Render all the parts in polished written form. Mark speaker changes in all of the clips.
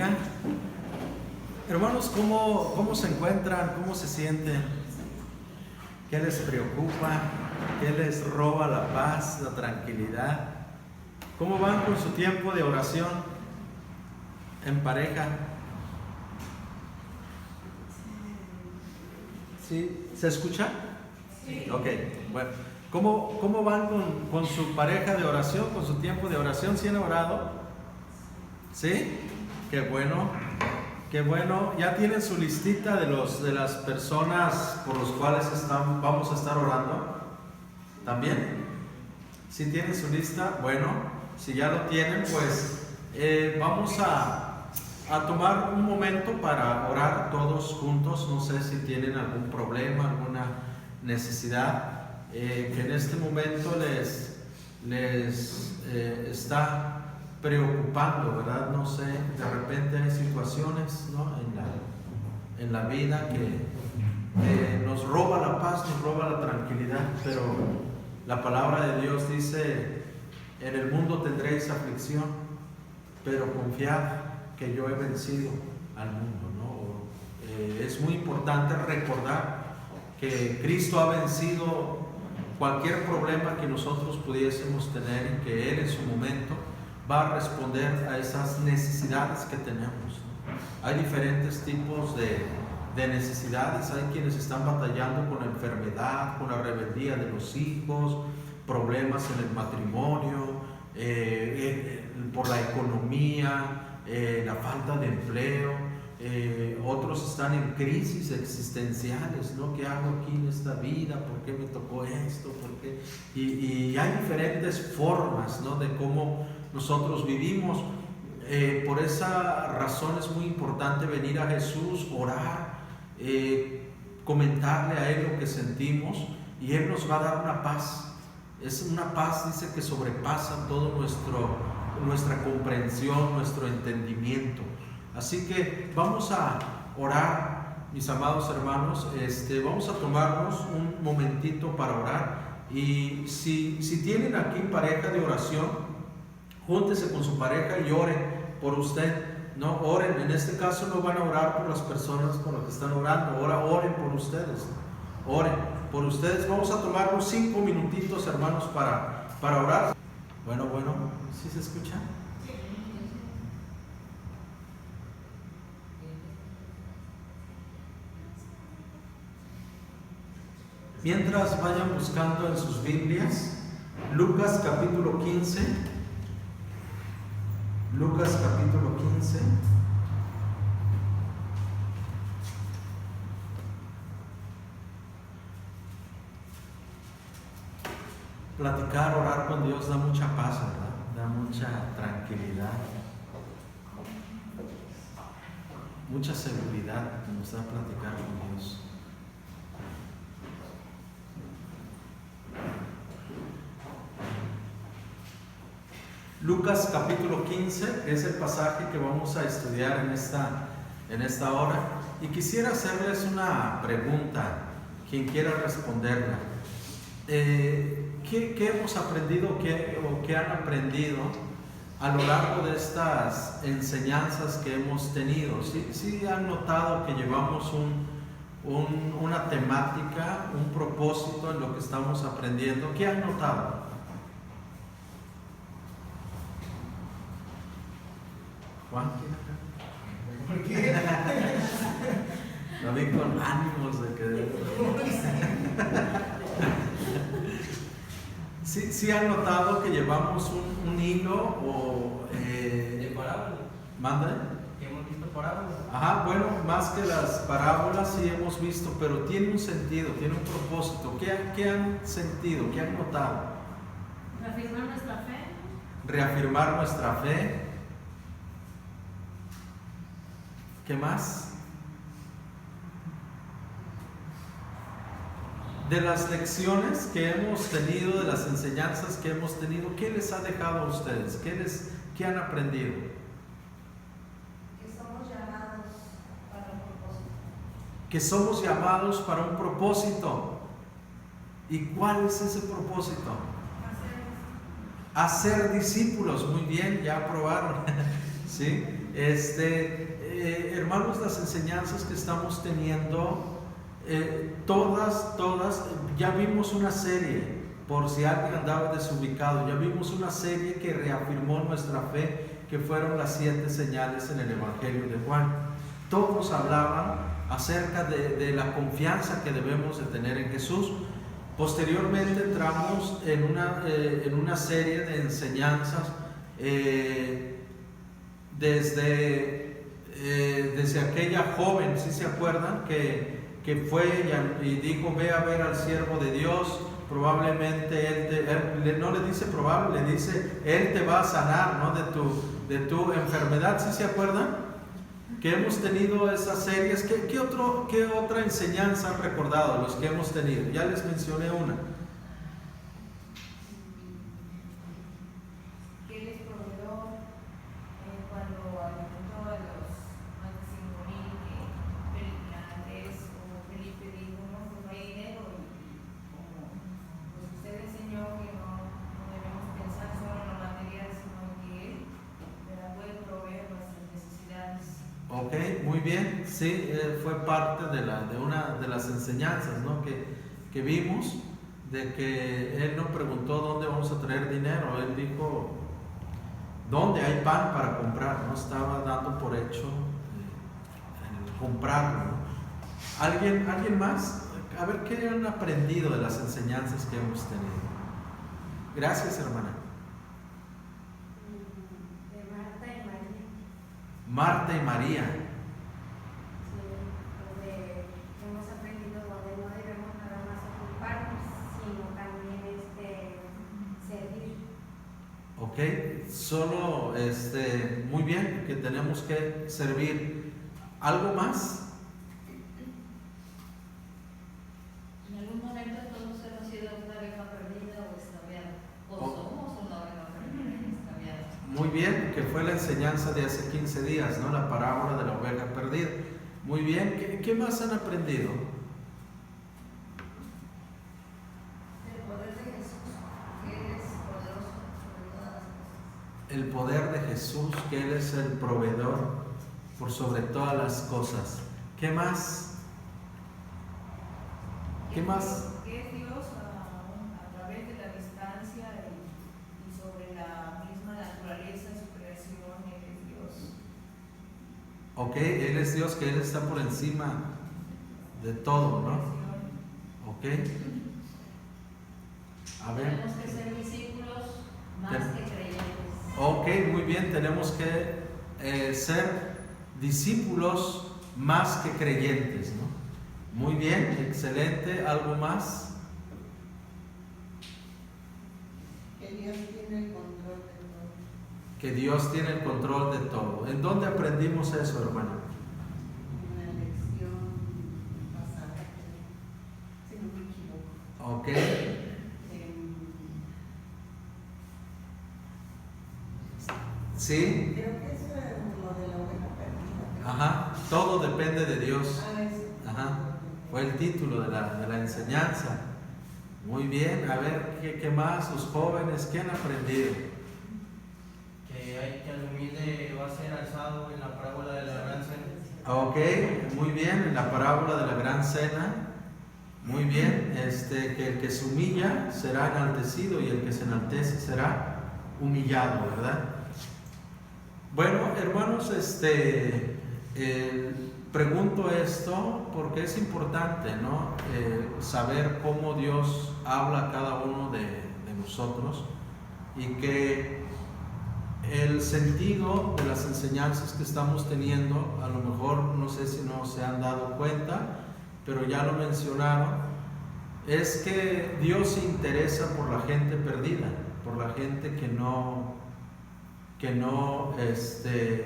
Speaker 1: bendiga. Hermanos, ¿cómo se encuentran? ¿Cómo se sienten? ¿Qué les preocupa? ¿Qué les roba la paz, la tranquilidad? ¿Cómo van con su tiempo de oración en pareja? ¿Sí? ¿Se escucha?
Speaker 2: Sí.
Speaker 1: Ok, bueno. ¿Cómo van con su pareja de oración, con su tiempo de oración? ¿Sí han orado? ¿Sí? Qué bueno, qué bueno. ¿Ya tienen su listita de las personas por los cuales vamos a estar orando? ¿También? ¿Sí tienen su lista? Bueno, si ya lo tienen, pues vamos a tomar un momento para orar todos juntos. No sé si tienen algún problema, alguna necesidad que en este momento les está preocupando, ¿verdad? No sé, de repente hay situaciones, ¿no?, en la vida que nos roba la paz, nos roba la tranquilidad, pero la palabra de Dios dice: en el mundo tendréis aflicción, pero confiad que yo he vencido al mundo, ¿no? Es muy importante recordar que Cristo ha vencido cualquier problema que nosotros pudiésemos tener y que Él en su momento va a responder a esas necesidades que tenemos, ¿no? Hay diferentes tipos de necesidades. Hay quienes están batallando con la enfermedad, con la rebeldía de los hijos, problemas en el matrimonio, por la economía, la falta de empleo. Otros están en crisis existenciales, ¿no? ¿Qué hago aquí en esta vida? ¿Por qué me tocó esto? ¿Por qué? Y hay diferentes formas, ¿no?, de cómo nosotros vivimos. Por esa razón es muy importante venir a Jesús, orar, comentarle a Él lo que sentimos, y Él nos va a dar una paz. Es una paz, dice, que sobrepasa todo nuestra comprensión, nuestro entendimiento. Así que vamos a orar, mis amados hermanos. Vamos a tomarnos un momentito para orar. Y si tienen aquí pareja de oración, júntese con su pareja y oren por usted. No oren, en este caso no van a orar por las personas por las que están orando, ahora oren por ustedes. Oren por ustedes. Vamos a tomarnos 5 minutitos, hermanos, para orar. Bueno, ¿sí se escucha? Mientras vayan buscando en sus Biblias, Lucas capítulo 15. Lucas capítulo 15. Platicar, orar con Dios da mucha paz, ¿verdad? Da mucha tranquilidad, mucha seguridad que nos da platicar con Dios. Lucas capítulo 15 es el pasaje que vamos a estudiar en esta hora, y quisiera hacerles una pregunta, quien quiera responderla. ¿Qué hemos aprendido o qué han aprendido a lo largo de estas enseñanzas que hemos tenido? ¿Sí han notado que llevamos una temática, un propósito en lo que estamos aprendiendo? ¿Qué han notado? Juan, ¿quién acá?
Speaker 2: ¿Por qué?
Speaker 1: Lo vi con ánimos de que... ¿Sí han notado que llevamos un hilo o...
Speaker 3: de parábolas?
Speaker 1: ¿Manda?
Speaker 3: Hemos visto parábolas.
Speaker 1: Ajá, bueno, más que las parábolas sí hemos visto, pero tiene un sentido, tiene un propósito. ¿Qué han sentido? ¿Qué han notado?
Speaker 2: Reafirmar nuestra fe.
Speaker 1: Reafirmar nuestra fe. ¿Qué más? De las lecciones que hemos tenido, de las enseñanzas que hemos tenido, ¿qué les ha dejado a ustedes? ¿Qué han aprendido?
Speaker 4: Que somos llamados para un propósito.
Speaker 1: Que somos llamados para un propósito. ¿Y cuál es ese propósito? Hacer discípulos. Muy bien, ya aprobaron. ¿Sí? Hermanos, las enseñanzas que estamos teniendo, todas, ya vimos una serie, por si alguien andaba desubicado, ya vimos una serie que reafirmó nuestra fe, que fueron las 7 señales en el Evangelio de Juan. Todos hablaban acerca de la confianza que debemos de tener en Jesús. Posteriormente entramos en una serie de enseñanzas desde aquella joven, ¿sí se acuerdan? Que fue y dijo: ve a ver al siervo de Dios, probablemente él no le dice probable, le dice: él te va a sanar, ¿no? de tu enfermedad. ¿Sí se acuerdan? Que hemos tenido esas series. ¿Qué otra enseñanza han recordado los que hemos tenido? Ya les mencioné una.
Speaker 4: ¿Qué les proveyó cuando alimentó a los más de 5,000 que Andrés o Felipe dijo: no, pues no hay dinero? Y como pues usted enseñó que no debemos pensar solo en lo material, sino que Él puede proveer nuestras necesidades.
Speaker 1: Ok, muy bien. Sí, fue parte de una de las enseñanzas, ¿no? que vimos, de que él no preguntó dónde vamos a traer dinero, él dijo dónde hay pan para comprar, no estaba dando por hecho el comprarlo, ¿no? ¿Alguien más? A ver, ¿qué han aprendido de las enseñanzas que hemos tenido? Gracias, hermana.
Speaker 2: De Marta y María.
Speaker 1: Marta y María.
Speaker 2: Sí, donde hemos aprendido donde no debemos nada más ocuparnos, sino también servir.
Speaker 1: Ok, solo muy bien, que tenemos que servir. ¿Algo más?
Speaker 5: En algún momento todos hemos sido una oveja perdida o extraviada, o somos una oveja perdida y extraviada.
Speaker 1: Muy bien, que fue la enseñanza de hace 15 días, ¿no? La parábola de la oveja perdida. Muy bien, ¿qué más han aprendido?
Speaker 4: El poder de Jesús, que Él es poderoso sobre todas las cosas.
Speaker 1: El poder de Jesús, que Él es el proveedor por sobre todas las cosas. ¿Qué más? ¿Qué más?
Speaker 4: Que es Dios a través de la distancia y sobre la misma naturaleza de su creación. Él es Dios.
Speaker 1: Ok, Él es Dios, que Él está por encima de todo, ¿no? Ok. A ver.
Speaker 5: Tenemos que ser discípulos más que creyentes.
Speaker 1: Ok, muy bien, tenemos que ser discípulos más que creyentes, ¿no? Muy bien, excelente. ¿Algo más?
Speaker 6: Que Dios tiene el control de todo.
Speaker 1: Que Dios tiene el control de todo. ¿En dónde aprendimos eso, hermano?
Speaker 6: Una lección pasada, si no me equivoco.
Speaker 1: Ok. ¿Sí?
Speaker 6: Creo que eso es lo de la oveja perdida.
Speaker 1: Ajá. Todo depende de Dios.
Speaker 6: Ah, eso.
Speaker 1: Ajá. Fue el título de la enseñanza. Muy bien. A ver, ¿qué más? Los jóvenes, ¿qué han aprendido?
Speaker 3: Que el humilde va a ser alzado en la parábola de la gran cena.
Speaker 1: Ok, muy bien, en la parábola de la gran cena, muy bien, que el que se humilla será enaltecido y el que se enaltece será humillado, ¿verdad? Bueno, hermanos, pregunto esto porque es importante, ¿no? Saber cómo Dios habla a cada uno de nosotros y que el sentido de las enseñanzas que estamos teniendo, a lo mejor no sé si no se han dado cuenta, pero ya lo mencionaron, es que Dios se interesa por la gente perdida, por la gente que no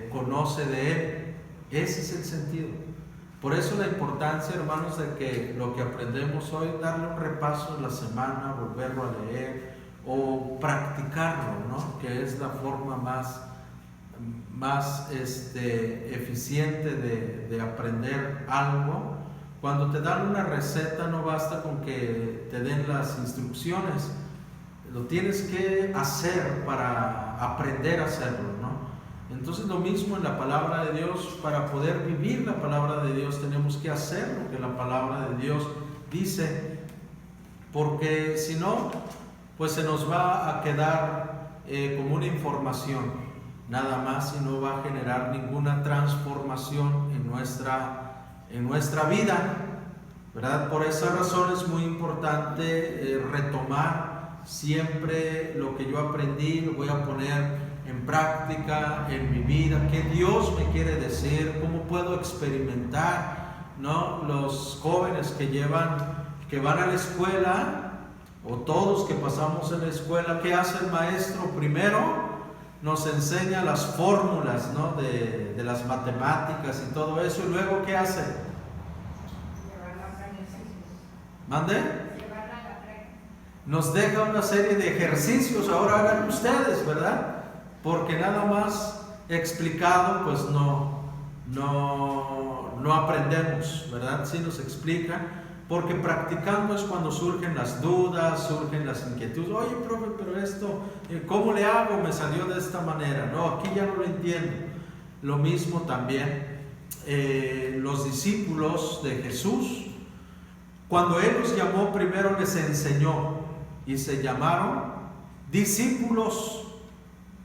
Speaker 1: conoce de Él. Ese es el sentido. Por eso la importancia, hermanos, de que lo que aprendemos hoy, darle un repaso en la semana, volverlo a leer, o practicarlo, ¿no? Que es la forma más eficiente de aprender algo. Cuando te dan una receta no basta con que te den las instrucciones, lo tienes que hacer para aprender a hacerlo, ¿no? Entonces lo mismo en la palabra de Dios. Para poder vivir la palabra de Dios tenemos que hacer lo que la palabra de Dios dice, porque si no, pues se nos va a quedar como una información nada más y no va a generar ninguna transformación en nuestra vida, ¿verdad? Por esa razón es muy importante retomar siempre lo que yo aprendí, lo voy a poner en práctica en mi vida, qué Dios me quiere decir, cómo puedo experimentar, ¿no? Los jóvenes que van a la escuela, o todos que pasamos en la escuela, ¿qué hace el maestro? Primero nos enseña las fórmulas, ¿no? de las matemáticas y todo eso, y luego ¿qué hace?
Speaker 2: Llevarlo a práctica.
Speaker 1: ¿Mande?
Speaker 2: Llevarlo a la práctica.
Speaker 1: Nos deja una serie de ejercicios, ahora hagan ustedes, ¿verdad? Porque nada más explicado, pues no aprendemos, ¿verdad? Sí nos explica, porque practicando es cuando surgen las dudas, surgen las inquietudes. Oye, profe, pero esto, ¿cómo le hago? Me salió de esta manera. No, aquí ya no lo entiendo. Lo mismo también los discípulos de Jesús, cuando Él los llamó, primero les enseñó y se llamaron discípulos,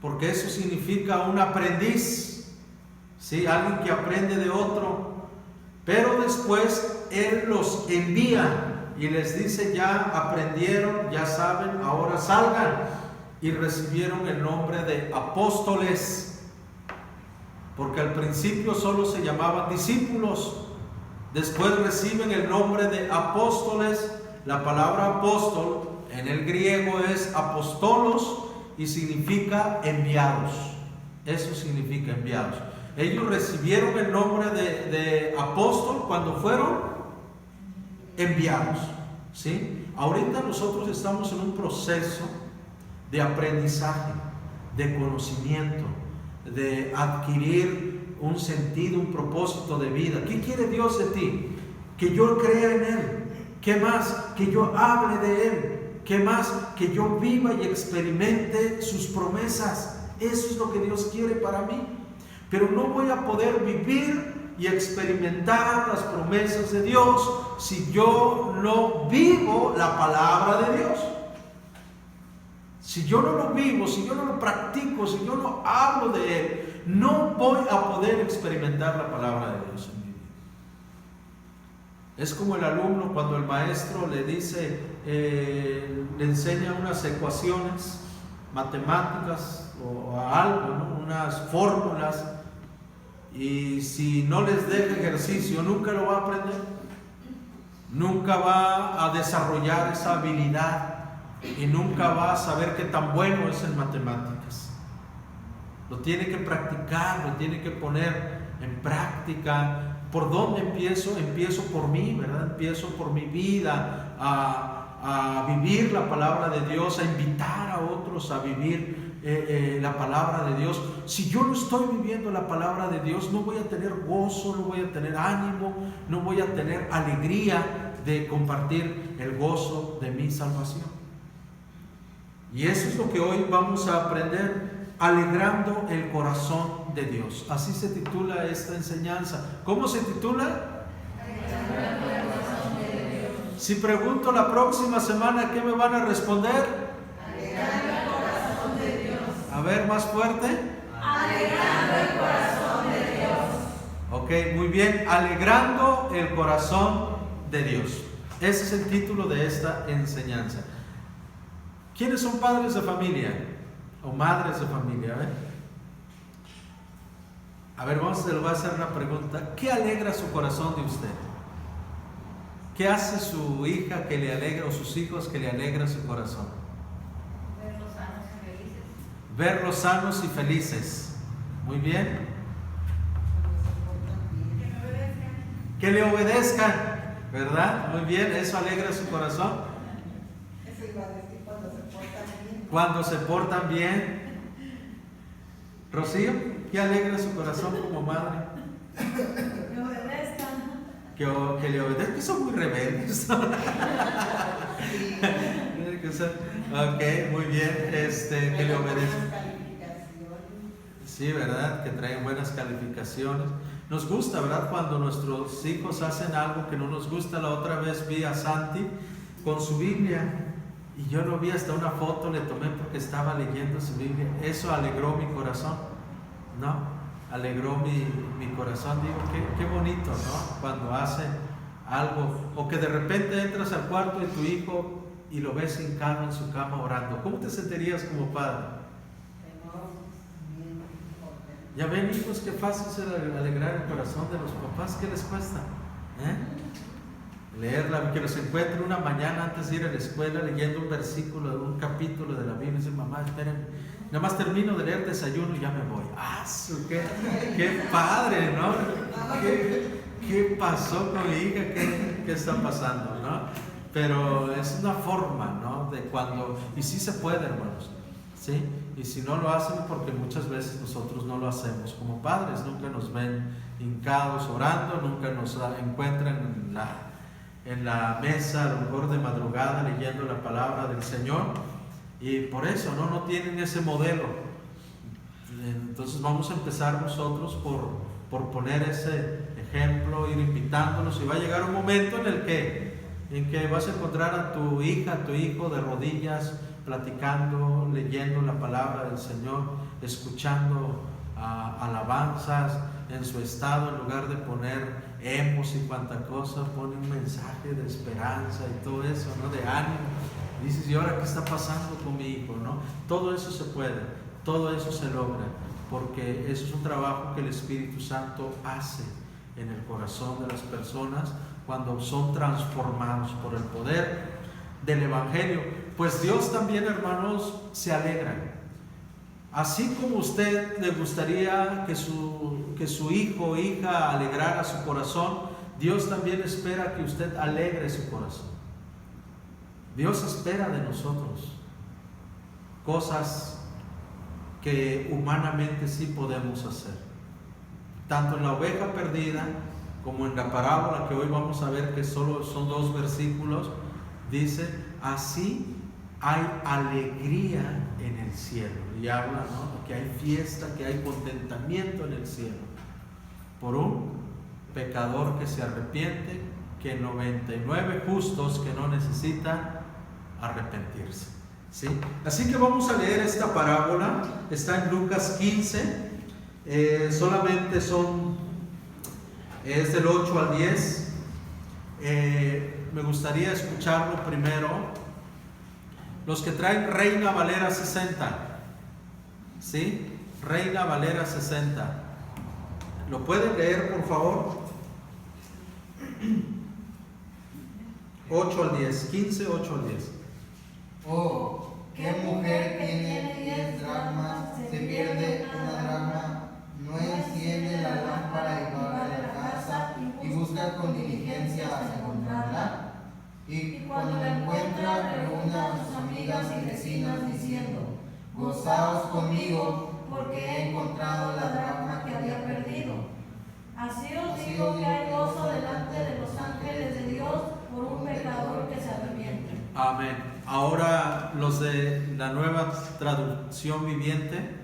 Speaker 1: porque eso significa un aprendiz, ¿sí? Alguien que aprende de otro. Pero después Él los envía y les dice: ya aprendieron, ya saben, ahora salgan. Y recibieron el nombre de apóstoles, porque al principio solo se llamaban discípulos, después reciben el nombre de apóstoles. La palabra apóstol en el griego es apostolos y significa enviados. Eso significa enviados. Ellos recibieron el nombre de apóstol cuando fueron enviados, ¿sí? Ahorita nosotros estamos en un proceso de aprendizaje, de conocimiento, de adquirir un sentido, un propósito de vida. ¿Qué quiere Dios de ti? Que yo crea en Él. ¿Qué más? Que yo hable de Él. ¿Qué más? Que yo viva y experimente sus promesas. Eso es lo que Dios quiere para mí. Pero no voy a poder vivir y experimentar las promesas de Dios si yo no vivo la palabra de Dios. Si yo no lo vivo, si yo no lo practico, si yo no hablo de Él, no voy a poder experimentar la palabra de Dios en mi vida. Es como el alumno cuando el maestro le dice, le enseña unas ecuaciones matemáticas o algo, ¿no? Unas fórmulas, y si no les deja ejercicio nunca lo va a aprender, nunca va a desarrollar esa habilidad y nunca va a saber qué tan bueno es en matemáticas. Lo tiene que practicar, lo tiene que poner en práctica. ¿Por dónde empiezo? Empiezo por mí, ¿verdad? Empiezo por mi vida a vivir la palabra de Dios, a invitar a otros a vivir la palabra de Dios. Si yo no estoy viviendo la palabra de Dios, no voy a tener gozo, no voy a tener ánimo, no voy a tener alegría de compartir el gozo de mi salvación. Y eso es lo que hoy vamos a aprender, alegrando el corazón de Dios. Así se titula esta enseñanza. ¿Cómo se titula?
Speaker 5: Alegrando el corazón de Dios.
Speaker 1: Si pregunto la próxima semana, ¿qué me van a responder?
Speaker 5: Alegrando el corazón de Dios.
Speaker 1: A ver, más fuerte.
Speaker 5: Alegrando el corazón de Dios.
Speaker 1: Ok, muy bien. Alegrando el corazón de Dios. Ese es el título de esta enseñanza. ¿Quiénes son padres de familia? O madres de familia, A ver, le voy a hacer una pregunta. ¿Qué alegra su corazón de usted? ¿Qué hace su hija que le alegra, o sus hijos que le alegra su corazón?
Speaker 4: Verlos sanos y felices.
Speaker 1: Verlos sanos y felices. Muy bien. Que le obedezcan, ¿verdad? Muy bien, eso alegra su corazón.
Speaker 6: Eso iba a decir cuando se portan bien.
Speaker 1: Cuando se portan bien. Rocío, ¿qué alegra su corazón como madre?
Speaker 5: Que obedezcan.
Speaker 1: Que le obedezcan, que son muy rebeldes. Ok, muy bien, que le obedezcan. Sí, ¿verdad? Que traen buenas calificaciones. Nos gusta, ¿verdad? Cuando nuestros hijos hacen algo que no nos gusta. La otra vez vi a Santi con su Biblia y yo lo vi, hasta una foto le tomé porque estaba leyendo su Biblia. Eso alegró mi corazón, ¿no? Alegró mi corazón. Digo, qué bonito, ¿no? Cuando hacen algo, o que de repente entras al cuarto de tu hijo y lo ves hincado en su cama orando. ¿Cómo te sentirías como padre? Ya ven, hijos, qué fácil es alegrar el corazón de los papás. ¿Qué les cuesta? Leerla, que los encuentre una mañana antes de ir a la escuela leyendo un versículo, un capítulo de la Biblia, y dice, mamá, espérenme, nada más termino de leer, desayuno y ya me voy. ¡Ah, qué padre!, ¿no? ¿Qué pasó con mi hija? ¿Qué está pasando, no? Pero es una forma, ¿no? De cuando, y sí se puede, hermanos, ¿sí? Y si no lo hacen, porque muchas veces nosotros no lo hacemos como padres, nunca nos ven hincados orando, nunca nos encuentran en la mesa, a lo mejor de madrugada, leyendo la palabra del Señor, y por eso no tienen ese modelo. Entonces vamos a empezar nosotros por poner ese ejemplo, ir invitándolos, y va a llegar un momento en que vas a encontrar a tu hija, a tu hijo de rodillas, platicando, leyendo la palabra del Señor, escuchando alabanzas en su estado, en lugar de poner emos y cuanta cosa, pone un mensaje de esperanza y todo eso, ¿no? De ánimo. Dices, ¿y ahora qué está pasando con mi hijo, no? Todo eso se puede, todo eso se logra, porque eso es un trabajo que el Espíritu Santo hace en el corazón de las personas cuando son transformados por el poder del Evangelio. Pues Dios también, hermanos, se alegra. Así como usted le gustaría que su hijo o hija alegrara su corazón, Dios también espera que usted alegre su corazón. Dios espera de nosotros cosas que humanamente sí podemos hacer. Tanto en la oveja perdida como en la parábola que hoy vamos a ver, que solo son 2 versículos, dice, así hay alegría en el cielo. Y habla, ¿no?, que hay fiesta, que hay contentamiento en el cielo por un pecador que se arrepiente, que 99 justos que no necesitan arrepentirse, ¿sí? Así que vamos a leer esta parábola. Está en Lucas 15, solamente es del 8 al 10. Me gustaría escucharlo primero. Los que traen Reina Valera 60, ¿sí? Reina Valera 60. ¿Lo pueden leer, por favor? 8 al 10, 15, 8 al 10.
Speaker 3: Oh, ¿qué mujer tiene 10 dracmas, se pierde una dracma, no enciende la lámpara y va a la casa y busca con diligencia hasta encontrarla? Y cuando la encuentra, reúne a sus amigas y vecinas diciendo, gozaos conmigo, porque he encontrado la dracma que había perdido.
Speaker 4: Así os digo que hay gozo delante de los ángeles de Dios por un pecador que se arrepiente.
Speaker 1: Amén. Ahora los de la Nueva Traducción Viviente.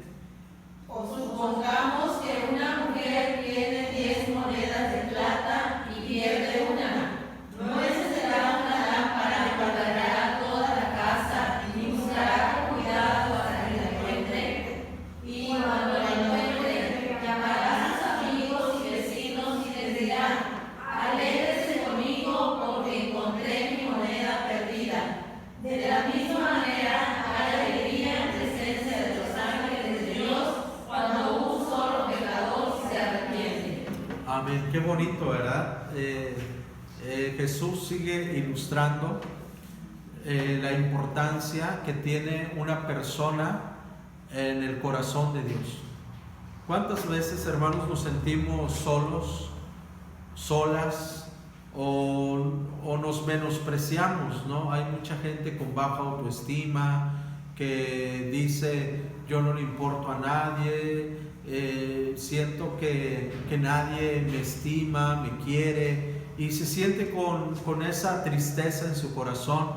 Speaker 5: O supongamos que una mujer tiene 10 monedas de plata y pierde una. No encenderá una lámpara y guardará toda la casa y buscará con cuidado hasta que la encuentre. Y cuando la encuentre, llamará a sus amigos y vecinos y les dirá, alégrese conmigo porque encontré mi moneda perdida. De la misma manera hay alegría en presencia de los ángeles de Dios cuando un solo pecador se arrepiente.
Speaker 1: Amén. Qué bonito, ¿verdad? Jesús sigue ilustrando la importancia que tiene una persona en el corazón de Dios. ¿Cuántas veces, hermanos, nos sentimos solos, solas, o nos menospreciamos, ¿no? Hay mucha gente con baja autoestima que dice, yo no le importo a nadie, siento que nadie me estima, me quiere, y se siente con esa tristeza en su corazón.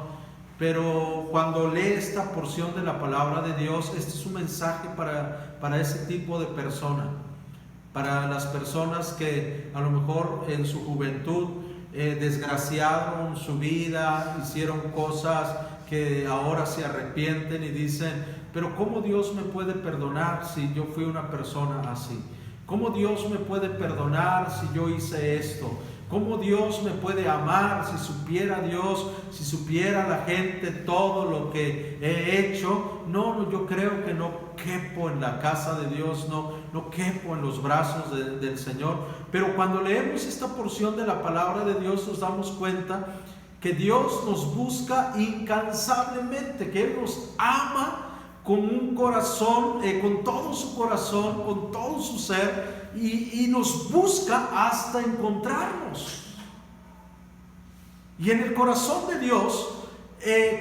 Speaker 1: pero cuando lee esta porción de la palabra de Dios, este es un mensaje para ese tipo de persona, para las personas que a lo mejor en su juventud desgraciaron su vida, hicieron cosas que ahora se arrepienten y dicen, pero ¿cómo Dios me puede perdonar si yo fui una persona así? ¿Cómo Dios me puede perdonar si yo hice esto? ¿Cómo Dios me puede amar si supiera Dios, si supiera la gente todo lo que he hecho? No, yo creo que no quepo en la casa de Dios, no quepo en los brazos del Señor. Pero cuando leemos esta porción de la palabra de Dios nos damos cuenta que Dios nos busca incansablemente, que Él nos ama con un corazón, con todo su corazón, con todo su ser, y nos busca hasta encontrarnos. Y en el corazón de Dios,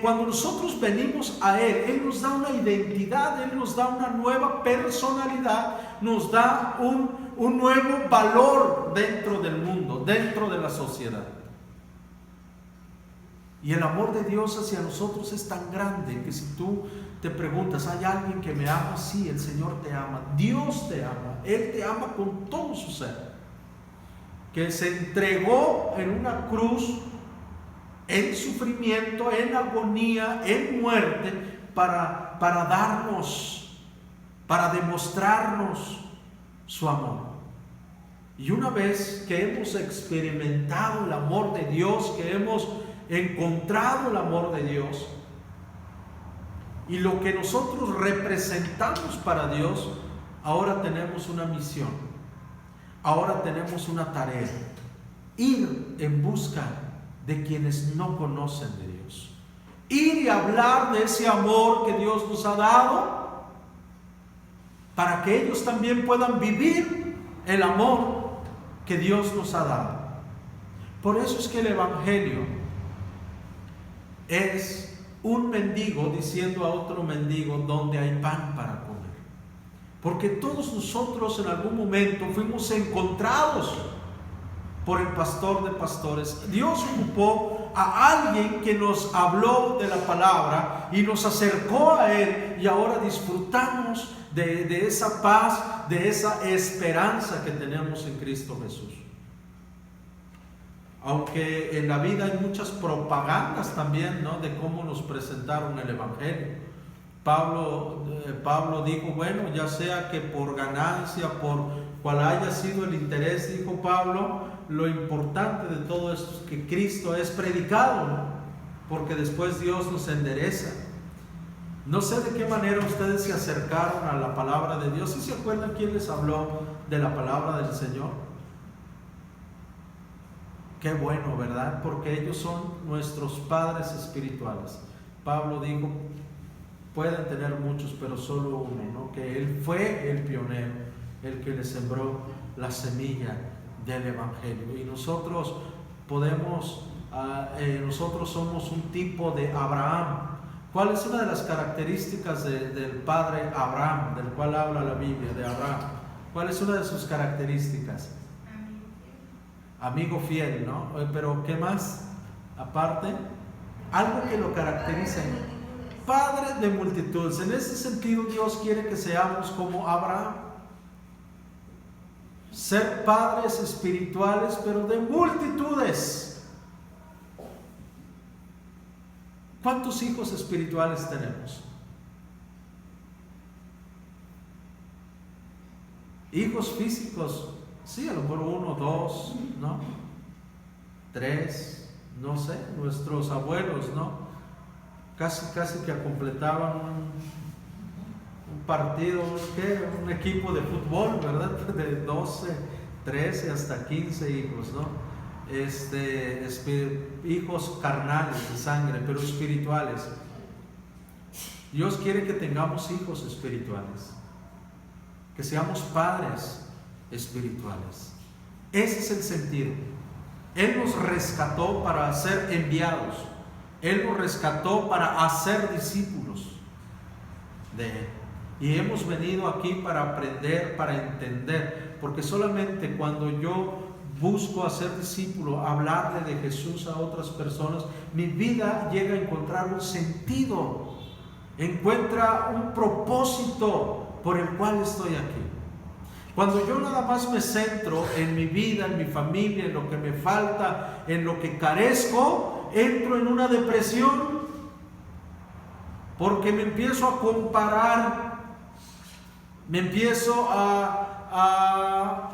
Speaker 1: cuando nosotros venimos a Él nos da una identidad, Él nos da una nueva personalidad, nos da un nuevo valor dentro del mundo, dentro de la sociedad. Y el amor de Dios hacia nosotros es tan grande que si tú te preguntas, ¿hay alguien que me ama? Sí, el Señor te ama, Dios te ama, Él te ama con todo su ser, que se entregó en una cruz, en sufrimiento, en agonía, en muerte, para darnos, para demostrarnos su amor. Y una vez que hemos experimentado el amor de Dios, que hemos encontrado el amor de Dios y lo que nosotros representamos para Dios, ahora tenemos una misión, ahora tenemos una tarea: ir en busca de quienes no conocen de Dios, ir y hablar de ese amor que Dios nos ha dado, para que ellos también puedan vivir el amor que Dios nos ha dado. Por eso es que el Evangelio es un mendigo diciendo a otro mendigo dónde hay pan para comer. Porque todos nosotros en algún momento fuimos encontrados por el pastor de pastores. Dios ocupó a alguien que nos habló de la palabra y nos acercó a Él, y ahora disfrutamos de esa paz, de esa esperanza que tenemos en Cristo Jesús. Aunque en la vida hay muchas propagandas también, ¿no?, de cómo nos presentaron el Evangelio. Pablo dijo, bueno, ya sea que por ganancia, por cual haya sido el interés, dijo Pablo, lo importante de todo esto es que Cristo es predicado, ¿no?, porque después Dios nos endereza. No sé de qué manera ustedes se acercaron a la palabra de Dios. ¿Sí se acuerdan quién les habló de la palabra del Señor? Qué bueno, ¿verdad? Porque ellos son nuestros padres espirituales. Pablo dijo, pueden tener muchos, pero solo uno, ¿no?, que Él fue el pionero, el que le sembró la semilla del Evangelio. Y nosotros nosotros somos un tipo de Abraham. ¿Cuál es una de las características del padre Abraham, del cual habla la Biblia, de Abraham? ¿Cuál es una de sus características? Amigo fiel, ¿no? Pero ¿qué más? Aparte, algo que lo caracteriza. Padre de multitudes. En ese sentido, Dios quiere que seamos como Abraham. Ser padres espirituales, pero de multitudes. ¿Cuántos hijos espirituales tenemos? Hijos físicos. Sí, a lo mejor 1, 2, ¿no? 3, no sé, nuestros abuelos, ¿no? Casi que completaban un partido, ¿qué? Un equipo de fútbol, ¿verdad? De 12, 13 hasta 15 hijos, ¿no? Hijos carnales de sangre, pero espirituales. Dios quiere que tengamos hijos espirituales, que seamos padres espirituales. Ese es el sentido. Él nos rescató para ser enviados. Él nos rescató para hacer discípulos de Él. Y hemos venido aquí para aprender, para entender, porque solamente cuando yo busco hacer discípulo, hablarle de Jesús a otras personas, mi vida llega a encontrar un sentido, encuentra un propósito por el cual estoy aquí. Cuando yo nada más me centro en mi vida, en mi familia, en lo que me falta, en lo que carezco, entro en una depresión porque me empiezo a comparar, me empiezo a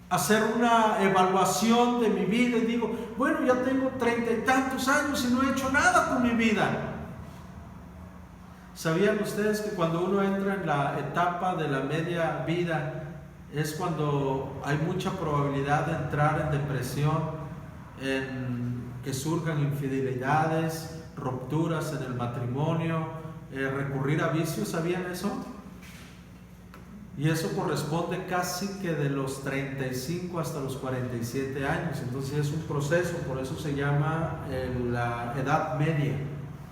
Speaker 1: hacer una evaluación de mi vida y digo, bueno, ya tengo 30 y tantos años y no he hecho nada con mi vida. ¿Sabían ustedes que cuando uno entra en la etapa de la media vida es cuando hay mucha probabilidad de entrar en depresión, en que surjan infidelidades, rupturas en el matrimonio, recurrir a vicios? ¿Sabían eso? Y eso corresponde casi que de los 35 hasta los 47 años. Entonces es un proceso, por eso se llama la edad media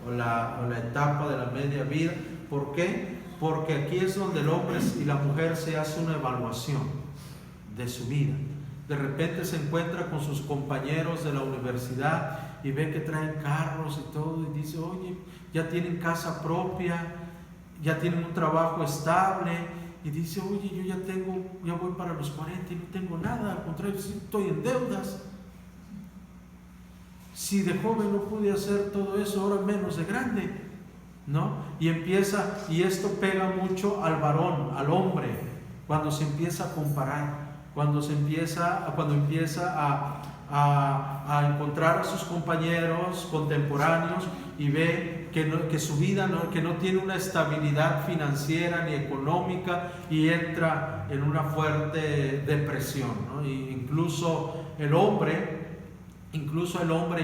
Speaker 1: o la etapa de la media vida. ¿Por qué? Porque aquí es donde el hombre y la mujer se hace una evaluación de su vida. De repente se encuentra con sus compañeros de la universidad y ve que traen carros y todo y dice, oye, ya tienen casa propia, ya tienen un trabajo estable, y dice, oye, yo ya voy para los 40 y no tengo nada, al contrario, estoy en deudas. Si de joven no pude hacer todo eso, ahora menos de grande, ¿no? Y esto pega mucho al varón, al hombre, cuando se empieza a comparar, cuando empieza a encontrar a sus compañeros contemporáneos y ve que su vida que no tiene una estabilidad financiera ni económica, y entra en una fuerte depresión, ¿no? Incluso el hombre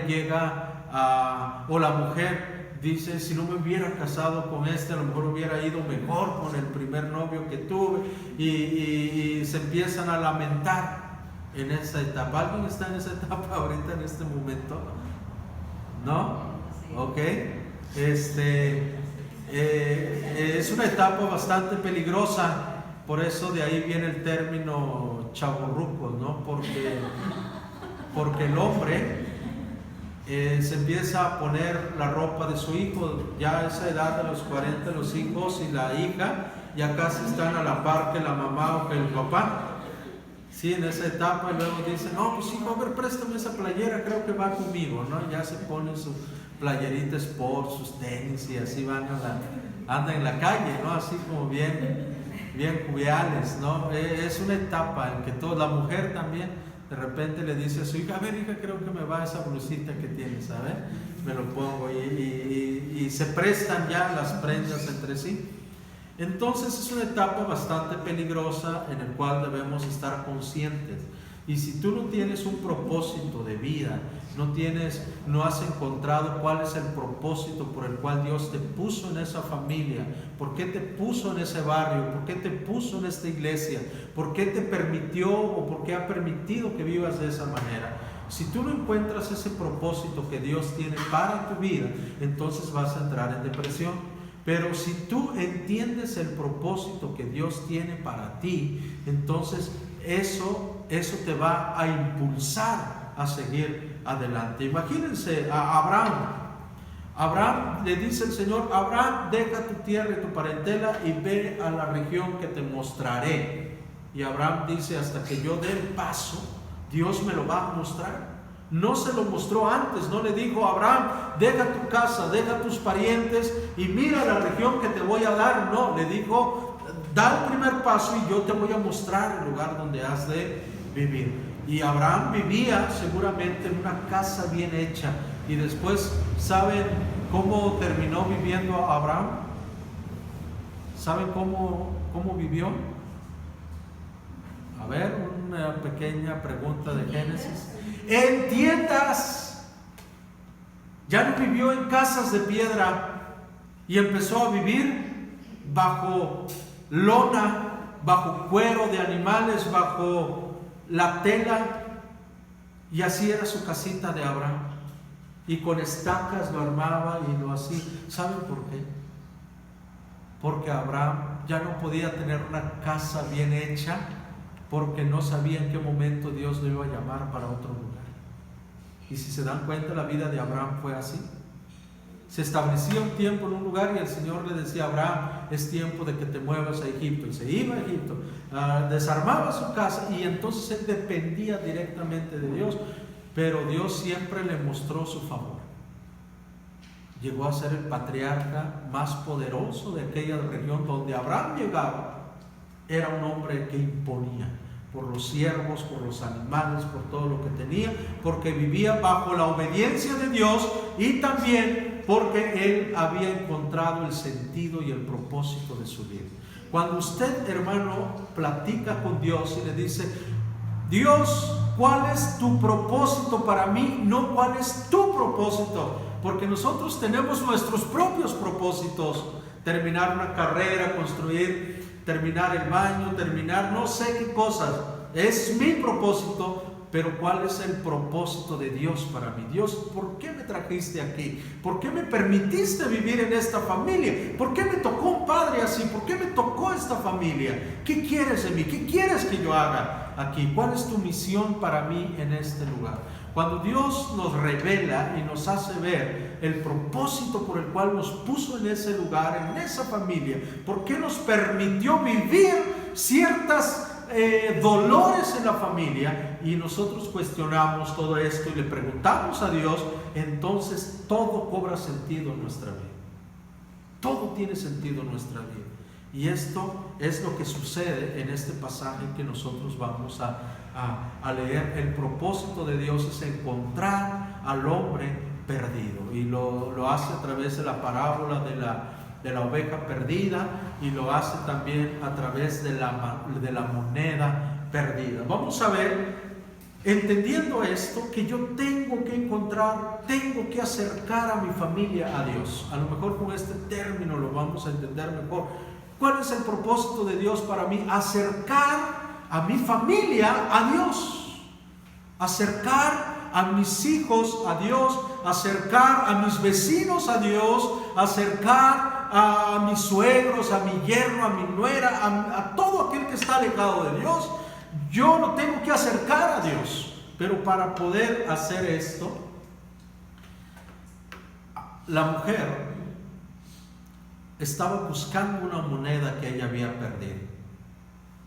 Speaker 1: llega o la mujer dice, si no me hubiera casado con a lo mejor hubiera ido mejor con el primer novio que tuve, y se empiezan a lamentar en esa etapa. ¿Alguien está en esa etapa ahorita en este momento? ¿No? Ok. Es una etapa bastante peligrosa, por eso de ahí viene el término chavorrucos, ¿no? Porque el hombre se empieza a poner la ropa de su hijo, ya a esa edad de los 40, los hijos y la hija ya casi están a la par que la mamá o que el papá. Sí, en esa etapa, y luego dicen, no, pues hijo, a ver, préstame esa playera, creo que va conmigo, ¿no? Ya se ponen su playerita sport, sus tenis, y así andan en la calle, ¿no? Así como bien joviales, ¿no? Es una etapa en que la mujer también de repente le dice a su hija, a ver, hija, creo que me va esa blusita que tienes, ¿sabes? Me lo pongo, y se prestan ya las prendas entre sí. Entonces es una etapa bastante peligrosa en el cual debemos estar conscientes. Y si tú no tienes un propósito de vida, no has encontrado cuál es el propósito por el cual Dios te puso en esa familia, por qué te puso en ese barrio, por qué te puso en esta iglesia, por qué te permitió o por qué ha permitido que vivas de esa manera. Si tú no encuentras ese propósito que Dios tiene para tu vida, entonces vas a entrar en depresión. Pero si tú entiendes el propósito que Dios tiene para ti, entonces eso te va a impulsar a seguir adelante. Imagínense a Abraham. Abraham, le dice el Señor, Abraham, deja tu tierra y tu parentela y ve a la región que te mostraré. Y Abraham dice, hasta que yo dé el paso, Dios me lo va a mostrar. No se lo mostró antes, no le dijo, Abraham, deja tu casa, deja tus parientes y mira la región que te voy a dar. No, le dijo, da el primer paso y yo te voy a mostrar el lugar donde has de vivir. Y Abraham vivía seguramente en una casa bien hecha. Y después, ¿saben cómo terminó viviendo Abraham? ¿Saben cómo vivió? A ver, una pequeña pregunta de Génesis. En tiendas. Ya no vivió en casas de piedra y empezó a vivir bajo lona, bajo cuero de animales, bajo la tela, y así era su casita de Abraham, y con estacas lo armaba y lo hacía. ¿Saben por qué? Porque Abraham ya no podía tener una casa bien hecha porque no sabía en qué momento Dios lo iba a llamar para otro lugar. Y si se dan cuenta, la vida de Abraham fue así. Se establecía un tiempo en un lugar y el Señor le decía a Abraham: es tiempo de que te muevas a Egipto. Y se iba a Egipto, desarmaba su casa, y entonces él dependía directamente de Dios. Pero Dios siempre le mostró su favor. Llegó a ser el patriarca más poderoso de aquella región. Donde Abraham llegaba, era un hombre que imponía, por los siervos, por los animales, por todo lo que tenía, porque vivía bajo la obediencia de Dios, y también porque él había encontrado el sentido y el propósito de su vida. Cuando usted, hermano, platica con Dios y le dice: Dios, ¿cuál es tu propósito para mí? No, ¿cuál es tu propósito? Porque nosotros tenemos nuestros propios propósitos: terminar una carrera, terminar el baño, terminar no sé qué cosas. Es mi propósito, pero ¿cuál es el propósito de Dios para mí? Dios, ¿por qué me trajiste aquí? ¿Por qué me permitiste vivir en esta familia? ¿Por qué me tocó un padre así? ¿Por qué me tocó esta familia? ¿Qué quieres de mí? ¿Qué quieres que yo haga aquí? ¿Cuál es tu misión para mí en este lugar? Cuando Dios nos revela y nos hace ver el propósito por el cual nos puso en ese lugar, en esa familia, ¿por qué nos permitió vivir ciertas dolores en la familia? Y nosotros cuestionamos todo esto y le preguntamos a Dios, entonces todo cobra sentido en nuestra vida. Todo tiene sentido en nuestra vida. Y esto es lo que sucede en este pasaje que nosotros vamos a leer. El propósito de Dios es encontrar al hombre perdido, y lo hace a través de la parábola de la oveja perdida, y lo hace también a través de la moneda perdida. Vamos a ver, entendiendo esto, que yo tengo que acercar a mi familia a Dios. A lo mejor con este término lo vamos a entender mejor. ¿Cuál es el propósito de Dios para mí? Acercar a mi familia a Dios, acercar a mis hijos a Dios, acercar a mis vecinos a Dios, acercar a mis suegros, a mi yerno, a mi nuera, a todo aquel que está alejado de Dios. Yo lo tengo que acercar a Dios. Pero para poder hacer esto, la mujer estaba buscando una moneda que ella había perdido.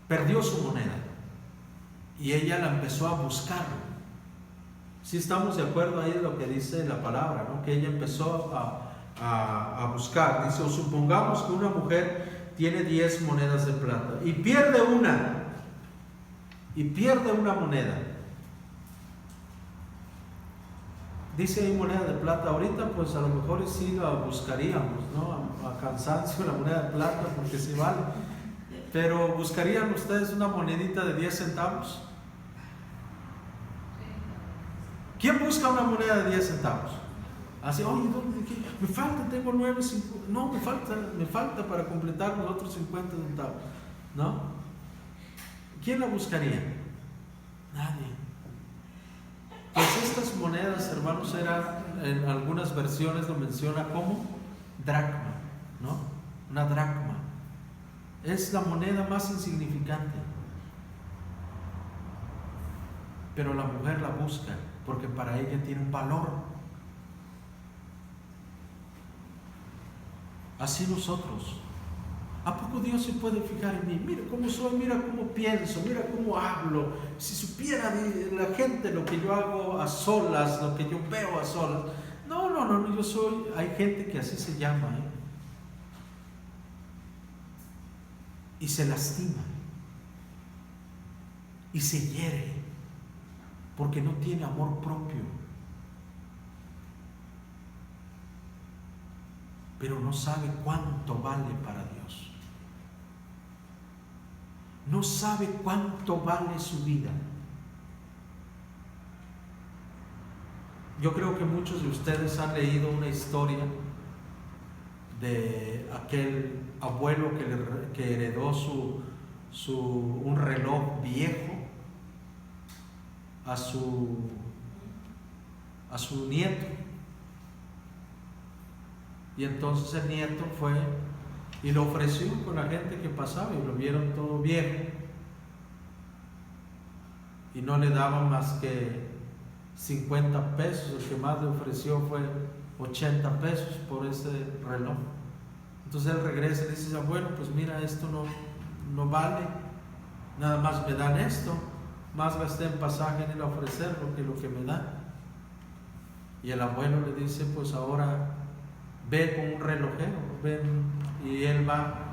Speaker 1: Perdió su moneda y ella la empezó a buscar. Si estamos de acuerdo ahí de lo que dice la palabra, ¿no? Que ella empezó a buscar. Dice: o supongamos que una mujer tiene 10 monedas de plata y pierde una moneda. Dice ahí moneda de plata. Ahorita pues a lo mejor sí la buscaríamos, ¿no? A cansancio la moneda de plata, porque sí vale. Pero ¿buscarían ustedes una monedita de 10 centavos? ¿Quién busca una moneda de 10 centavos? Así: oye, me falta, tengo 9.50. No, me falta para completar los otros 50 centavos. ¿No? ¿Quién la buscaría? Nadie. Pues estas monedas, hermanos, eran, en algunas versiones lo menciona como dracma, ¿no? Una dracma. Es la moneda más insignificante. Pero la mujer la busca porque para ella tiene un valor. Así nosotros. ¿A poco Dios se puede fijar en mí? Mira cómo soy, mira cómo pienso, mira cómo hablo. Si supiera la gente lo que yo hago a solas, lo que yo veo a solas. No, yo soy, hay gente que así se llama, y se lastima, y se hiere, porque no tiene amor propio, pero no sabe cuánto vale para Dios. No sabe cuánto vale su vida. Yo creo que muchos de ustedes han leído una historia de aquel abuelo que heredó un reloj viejo a su nieto. Y entonces el nieto fue y lo ofreció con la gente que pasaba, y lo vieron todo viejo. y no le daban más que 50 pesos. El que más le ofreció fue 80 pesos por ese reloj. Entonces él regresa y le dice: abuelo, pues mira, esto no vale, nada más me dan esto, más gasté en pasaje en ir a ofrecerlo que lo que me dan. Y el abuelo le dice: pues ahora ve con un relojero, ven. Y él va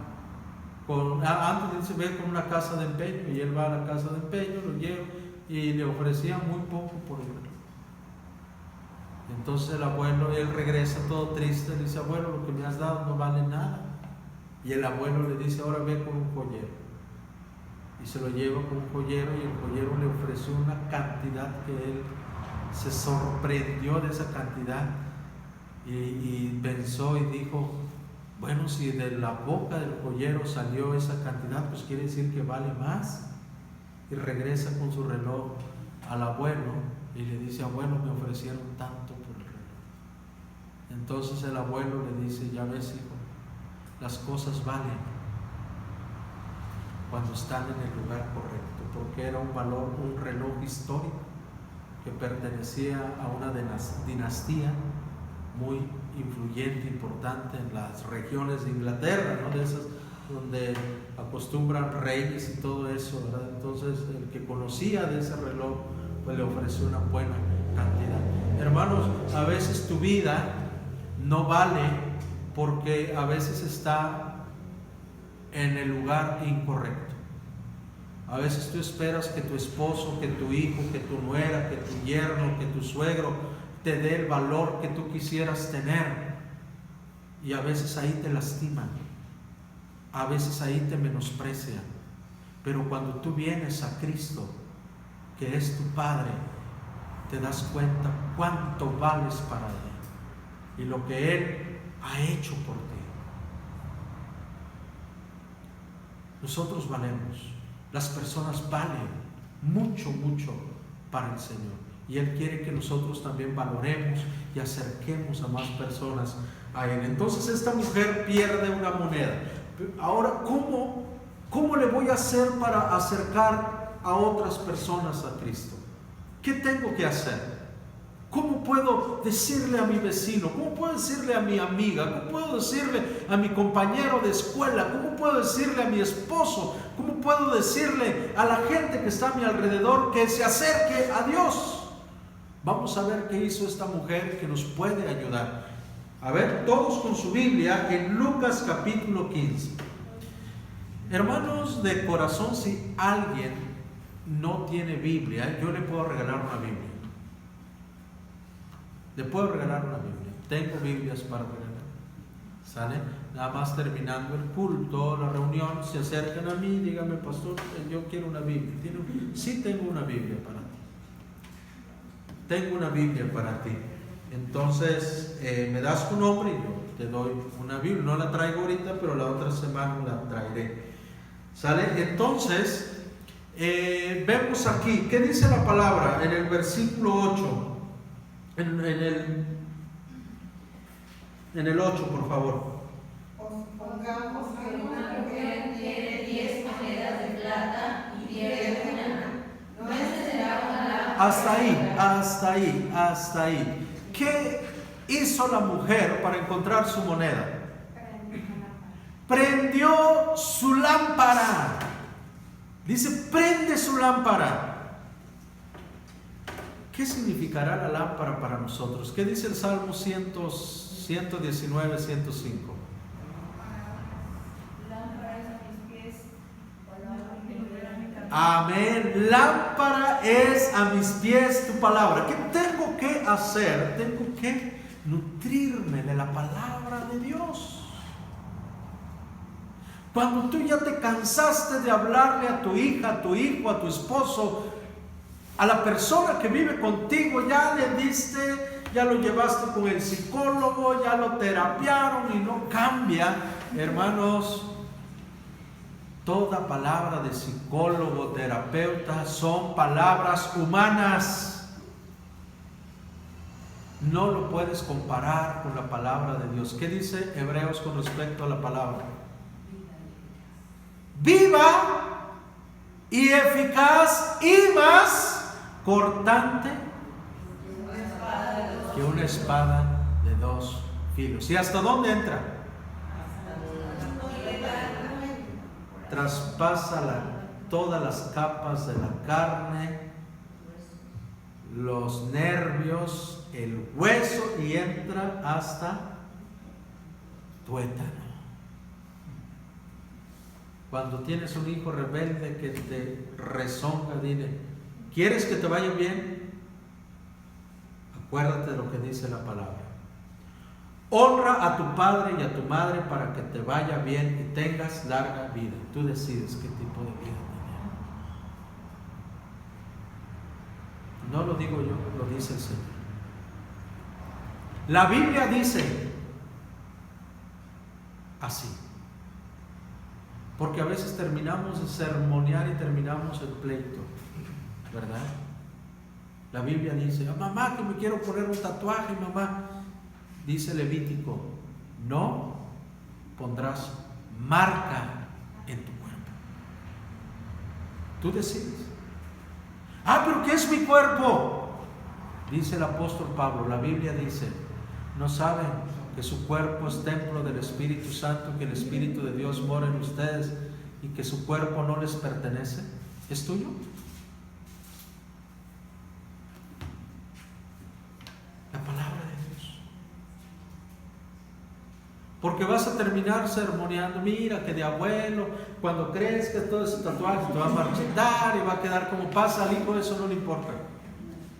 Speaker 1: antes dice: ve con una casa de empeño, y él va a la casa de empeño, lo lleva, y le ofrecían muy poco por el reloj. Entonces el abuelo, él regresa todo triste, le dice: abuelo, lo que me has dado no vale nada. Y el abuelo le dice: ahora ve con un joyero. Y se lo lleva con un joyero, y el joyero le ofreció una cantidad que él se sorprendió de esa cantidad, y pensó y dijo: bueno, si de la boca del joyero salió esa cantidad, pues quiere decir que vale más. Y regresa con su reloj al abuelo y le dice: abuelo, me ofrecieron tanto por el reloj. Entonces el abuelo le dice: ya ves, hijo, las cosas valen cuando están en el lugar correcto, porque era un reloj histórico que pertenecía a una dinastía muy influyente, importante en las regiones de Inglaterra, ¿no? De esas donde acostumbran reyes y todo eso, ¿verdad? Entonces el que conocía de ese reloj, pues le ofreció una buena cantidad. Hermanos, a veces tu vida no vale porque a veces está en el lugar incorrecto. A veces tú esperas que tu esposo, que tu hijo, que tu nuera, que tu yerno, que tu suegro te dé el valor que tú quisieras tener, y a veces ahí te lastiman, a veces ahí te menosprecian. Pero cuando tú vienes a Cristo, que es tu Padre, te das cuenta cuánto vales para Él y lo que Él ha hecho por ti. Nosotros valemos, las personas valen mucho, mucho para el Señor, y Él quiere que nosotros también valoremos y acerquemos a más personas a Él. Entonces esta mujer pierde una moneda. Ahora, ¿cómo le voy a hacer para acercar a otras personas a Cristo? ¿Qué tengo que hacer? ¿Cómo puedo decirle a mi vecino? ¿Cómo puedo decirle a mi amiga? ¿Cómo puedo decirle a mi compañero de escuela? ¿Cómo puedo decirle a mi esposo? ¿Cómo puedo decirle a la gente que está a mi alrededor que se acerque a Dios? Vamos a ver qué hizo esta mujer que nos puede ayudar. A ver, todos con su Biblia en Lucas capítulo 15. Hermanos de corazón, si alguien no tiene Biblia, yo le puedo regalar una Biblia. Le puedo regalar una Biblia. Tengo Biblias para regalar. ¿Sale? Nada más terminando el culto, la reunión, se acercan a mí, díganme: pastor, yo quiero una Biblia. Sí, tengo una Biblia para ti. Tengo una Biblia para ti. Entonces, me das tu nombre y yo te doy una Biblia. No la traigo ahorita, pero la otra semana la traeré. ¿Sale? Entonces, vemos aquí, ¿qué dice la palabra? En el versículo 8. En el 8, por favor.
Speaker 6: Pongamos que
Speaker 5: Una mujer tiene 10 monedas de plata y pierde una. ¿No encenderá una lámpara?
Speaker 1: Hasta ahí. ¿Qué hizo la mujer para encontrar su moneda? Prendió su lámpara. Dice: prende su lámpara. ¿Qué significará la lámpara para nosotros? ¿Qué dice el Salmo 119, 105?
Speaker 4: Lámpara es a mis pies, palabra que ilumina mi camino.
Speaker 1: Amén. Lámpara es a mis pies tu palabra. ¿Qué tengo que hacer? Tengo que nutrirme de la palabra de Dios. Cuando tú ya te cansaste de hablarle a tu hija, a tu hijo, a tu esposo, a la persona que vive contigo, ya le diste, ya lo llevaste con el psicólogo, ya lo terapiaron y no cambia, hermanos. Toda palabra de psicólogo, terapeuta, son palabras humanas. No lo puedes comparar con la palabra de Dios. ¿Qué dice Hebreos con respecto a la palabra? Viva y eficaz y más cortante que una espada de dos filos. ¿Y hasta dónde entra? Traspasa todas las capas de la carne, los nervios, el hueso, y entra hasta tuétano. Cuando tienes un hijo rebelde que te rezonga, dile: ¿quieres que te vaya bien? Acuérdate de lo que dice la palabra. Honra a tu padre y a tu madre para que te vaya bien y tengas larga vida. Tú decides qué tipo de vida tener. No lo digo yo, lo dice el Señor. La Biblia dice así. Porque a veces terminamos de sermonear y terminamos el pleito, ¿verdad? La Biblia dice: mamá, que me quiero poner un tatuaje, mamá. Dice Levítico: no pondrás marca en tu cuerpo. Tú decides. Pero ¿qué es mi cuerpo? Dice el apóstol Pablo, la Biblia dice: ¿no saben que su cuerpo es templo del Espíritu Santo, que el Espíritu de Dios mora en ustedes y que su cuerpo no les pertenece? ¿Es tuyo? La palabra de Dios. Porque vas a terminar sermoneando: mira que de abuelo, cuando crezcas todo ese tatuaje te va a marchitar y va a quedar como pasa al hijo. Eso no le importa,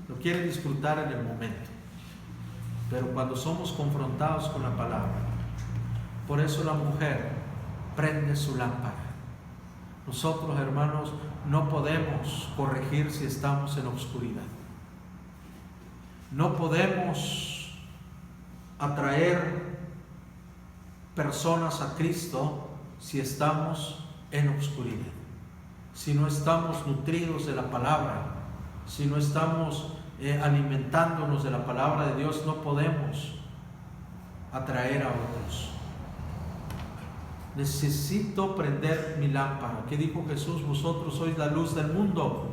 Speaker 1: lo quiere disfrutar en el momento. Pero cuando somos confrontados con la palabra, por eso la mujer prende su lámpara. Nosotros, hermanos, no podemos corregir si estamos en oscuridad. No podemos atraer personas a Cristo si estamos en oscuridad, si no estamos nutridos de la palabra, si no estamos alimentándonos de la palabra de Dios. No podemos atraer a otros. Necesito prender mi lámpara. ¿Qué dijo Jesús? Vosotros sois la luz del mundo.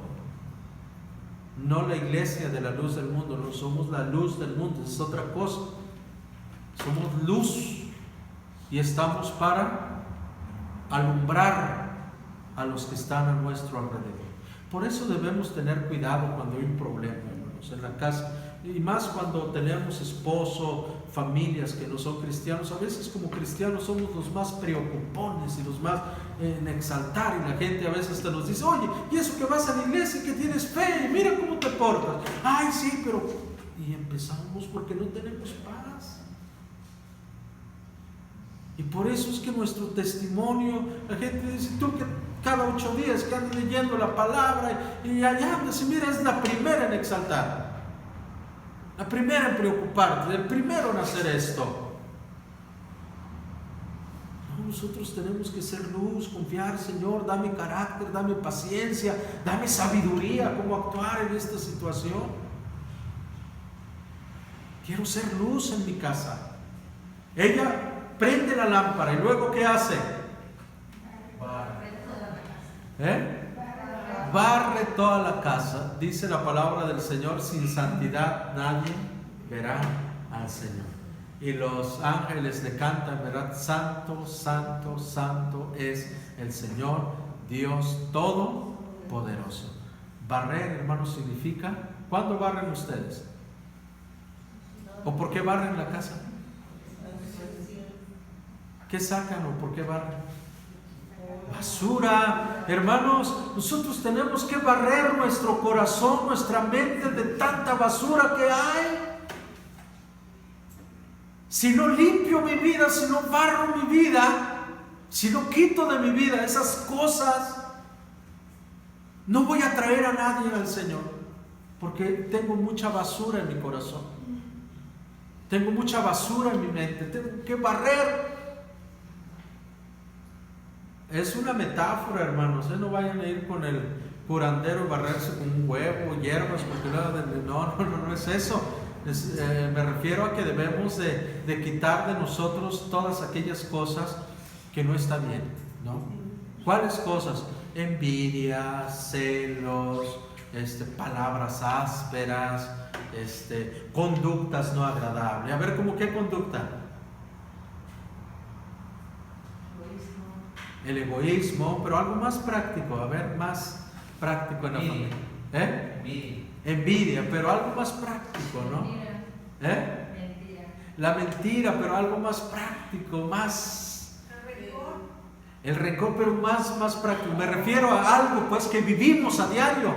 Speaker 1: No la iglesia de la luz del mundo, no somos la luz del mundo, es otra cosa. Somos luz y estamos para alumbrar a los que están a nuestro alrededor. Por eso debemos tener cuidado cuando hay un problema, hermanos, en la casa, y más cuando tenemos esposo, familias que no son cristianos. A veces como cristianos somos los más preocupones y los más en exaltar, y la gente a veces te nos dice: oye, y eso que vas a la iglesia y que tienes fe y mira cómo te portas. Ay, sí, pero... y empezamos porque no tenemos paz. Y por eso es que nuestro testimonio, la gente dice: tú que cada 8 días que andas leyendo la palabra y allá andas, y mira, es la primera en exaltar, la primera en preocuparte, el primero en hacer esto. No, nosotros tenemos que ser luz, confiar: Señor, dame carácter, dame paciencia, dame sabiduría cómo actuar en esta situación. Quiero ser luz en mi casa. Ella prende la lámpara y luego ¿qué hace? Barre toda la casa. Dice la palabra del Señor: sin santidad nadie verá al Señor. Y los ángeles le cantan, ¿verdad? Santo, santo, santo es el Señor Dios Todopoderoso. Barrer, hermanos, significa... ¿cuándo barren ustedes? ¿O por qué barren la casa? ¿Qué sacan o por qué barren? Basura. Hermanos, nosotros tenemos que barrer nuestro corazón, nuestra mente de tanta basura que hay. Si no limpio mi vida, si no barro mi vida, si no quito de mi vida esas cosas, no voy a traer a nadie al Señor, porque tengo mucha basura en mi corazón, tengo mucha basura en mi mente, tengo que barrer. Es una metáfora, hermanos, no vayan a ir con el curandero y barrerse con un huevo, hierbas, porque no es eso. Me refiero a que debemos de quitar de nosotros todas aquellas cosas que no está bien, ¿no? ¿Cuáles cosas? Envidia, celos, palabras ásperas, conductas no agradables. A ver, ¿cómo qué conducta? El egoísmo, pero algo más práctico, a ver, más práctico en la familia. Envidia, pero algo más práctico, ¿no?
Speaker 2: Mentira.
Speaker 1: La mentira, pero algo más práctico, más... El rencor, pero más práctico. Me refiero a algo, pues, que vivimos a diario.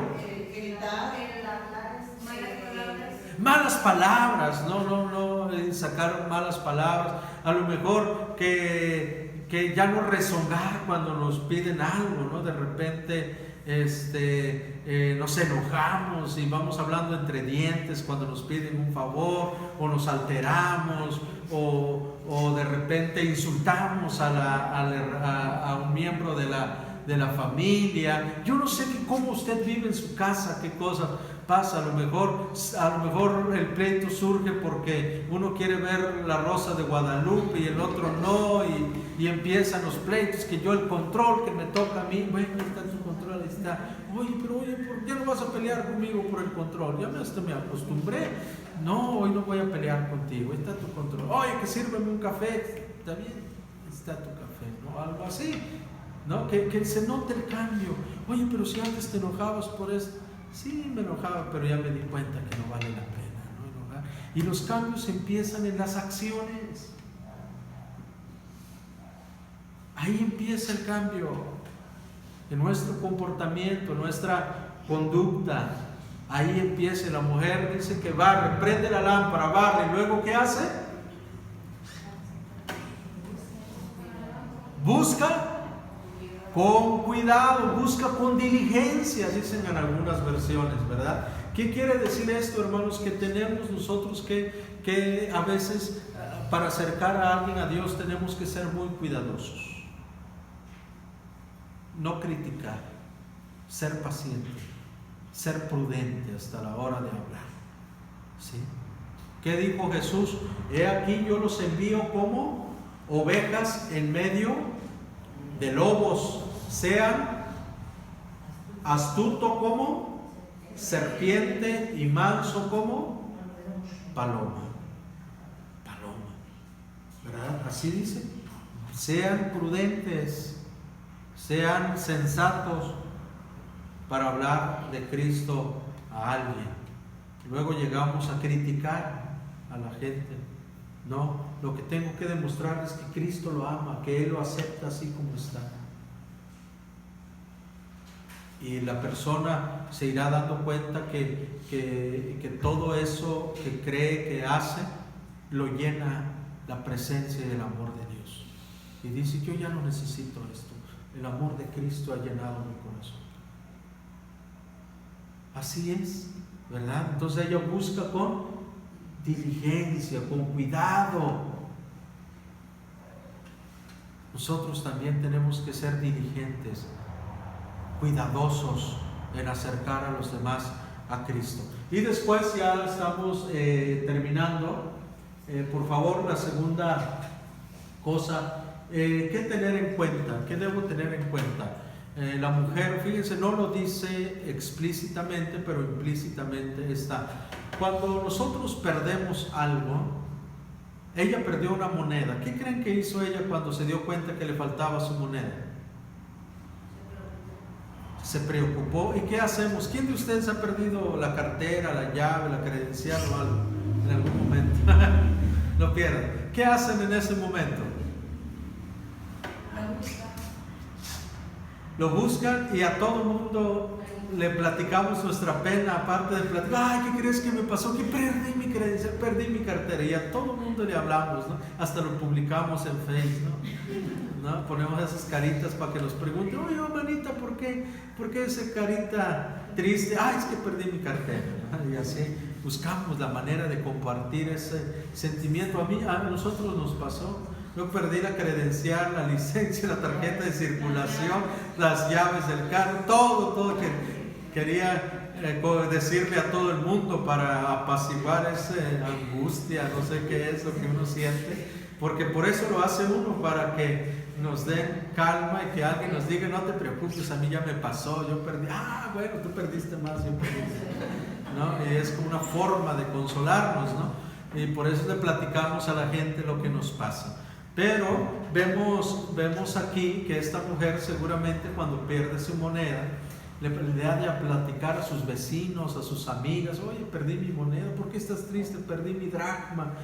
Speaker 1: Malas palabras, no, sacar malas palabras. A lo mejor que ya no rezongar cuando nos piden algo, ¿no? De repente nos enojamos y vamos hablando entre dientes cuando nos piden un favor, o nos alteramos, o de repente insultamos a un miembro de la familia. Yo no sé cómo usted vive en su casa, qué cosas pasa. A lo mejor el pleito surge porque uno quiere ver la Rosa de Guadalupe y el otro no, y empiezan los pleitos, que yo el control que me toca a mí. Bueno, ahí está su control, ahí está. Oye, ¿por qué no vas a pelear conmigo por el control? Ya me acostumbré. No, hoy no voy a pelear contigo, ahí está tu control. Oye, que sírveme un café. Está bien, ahí está tu café, ¿no? Algo así, ¿no? Que se note el cambio. Oye, pero si antes te enojabas por eso. Sí, me enojaba, pero ya me di cuenta que no vale la pena, ¿no? Enojar. Y los cambios empiezan en las acciones. Ahí empieza el cambio, en nuestro comportamiento, nuestra conducta. Ahí empieza. La mujer dice que barre, prende la lámpara, barre, y luego ¿qué hace? Busca con cuidado, busca con diligencia, dicen en algunas versiones, ¿verdad? ¿Qué quiere decir esto, hermanos? Que tenemos nosotros que a veces para acercar a alguien a Dios tenemos que ser muy cuidadosos, no criticar, ser paciente, ser prudente hasta la hora de hablar, ¿sí? ¿Qué dijo Jesús? He aquí yo los envío como ovejas en medio de lobos. Sean astuto como serpiente y manso como paloma. ¿Verdad? Así dice. Sean prudentes, sean sensatos para hablar de Cristo a alguien. Luego llegamos a criticar a la gente. No, lo que tengo que demostrar es que Cristo lo ama, que Él lo acepta así como está. Y la persona se irá dando cuenta que todo eso que cree, que hace, lo llena la presencia y el amor de Dios. Y dice, yo ya no necesito esto. El amor de Cristo ha llenado mi corazón. Así es, ¿verdad? Entonces ella busca con diligencia, con cuidado. Nosotros también tenemos que ser diligentes, cuidadosos en acercar a los demás a Cristo. Y después ya estamos terminando. Por favor, la segunda cosa, ¿qué tener en cuenta? ¿Qué debo tener en cuenta? La mujer, fíjense, no lo dice explícitamente, pero implícitamente está. Cuando nosotros perdemos algo, ella perdió una moneda. ¿Qué creen que hizo ella cuando se dio cuenta que le faltaba su moneda? Se preocupó. ¿Y qué hacemos? ¿Quién de ustedes ha perdido la cartera, la llave, la credencial o algo en algún momento? Lo pierden. ¿Qué hacen en ese momento? Lo buscan y a todo el mundo le platicamos nuestra pena, aparte de platicar, ay, ¿qué crees que me pasó? Que perdí mi credencial, perdí mi cartera, y a todo el mundo le hablamos, ¿no? Hasta lo publicamos en Facebook, ¿no? Ponemos esas caritas para que nos pregunten, oye, manita, ¿por qué esa carita triste? Ay, es que perdí mi cartera, ¿no? Y así buscamos la manera de compartir ese sentimiento. A nosotros nos pasó. Yo perdí la credencial, la licencia, la tarjeta de circulación, las llaves del carro, todo que quería decirle a todo el mundo para apaciguar esa angustia, no sé qué es lo que uno siente. Porque por eso lo hace uno, para que nos den calma y que alguien nos diga, no te preocupes, a mí ya me pasó, yo perdí. Ah, bueno, tú perdiste más, yo perdí, ¿no? Y es como una forma de consolarnos, ¿no? Y por eso le platicamos a la gente lo que nos pasa. Pero vemos aquí que esta mujer seguramente cuando pierde su moneda, le da de platicar a sus vecinos, a sus amigas, oye, perdí mi moneda, ¿por qué estás triste? Perdí mi dracma,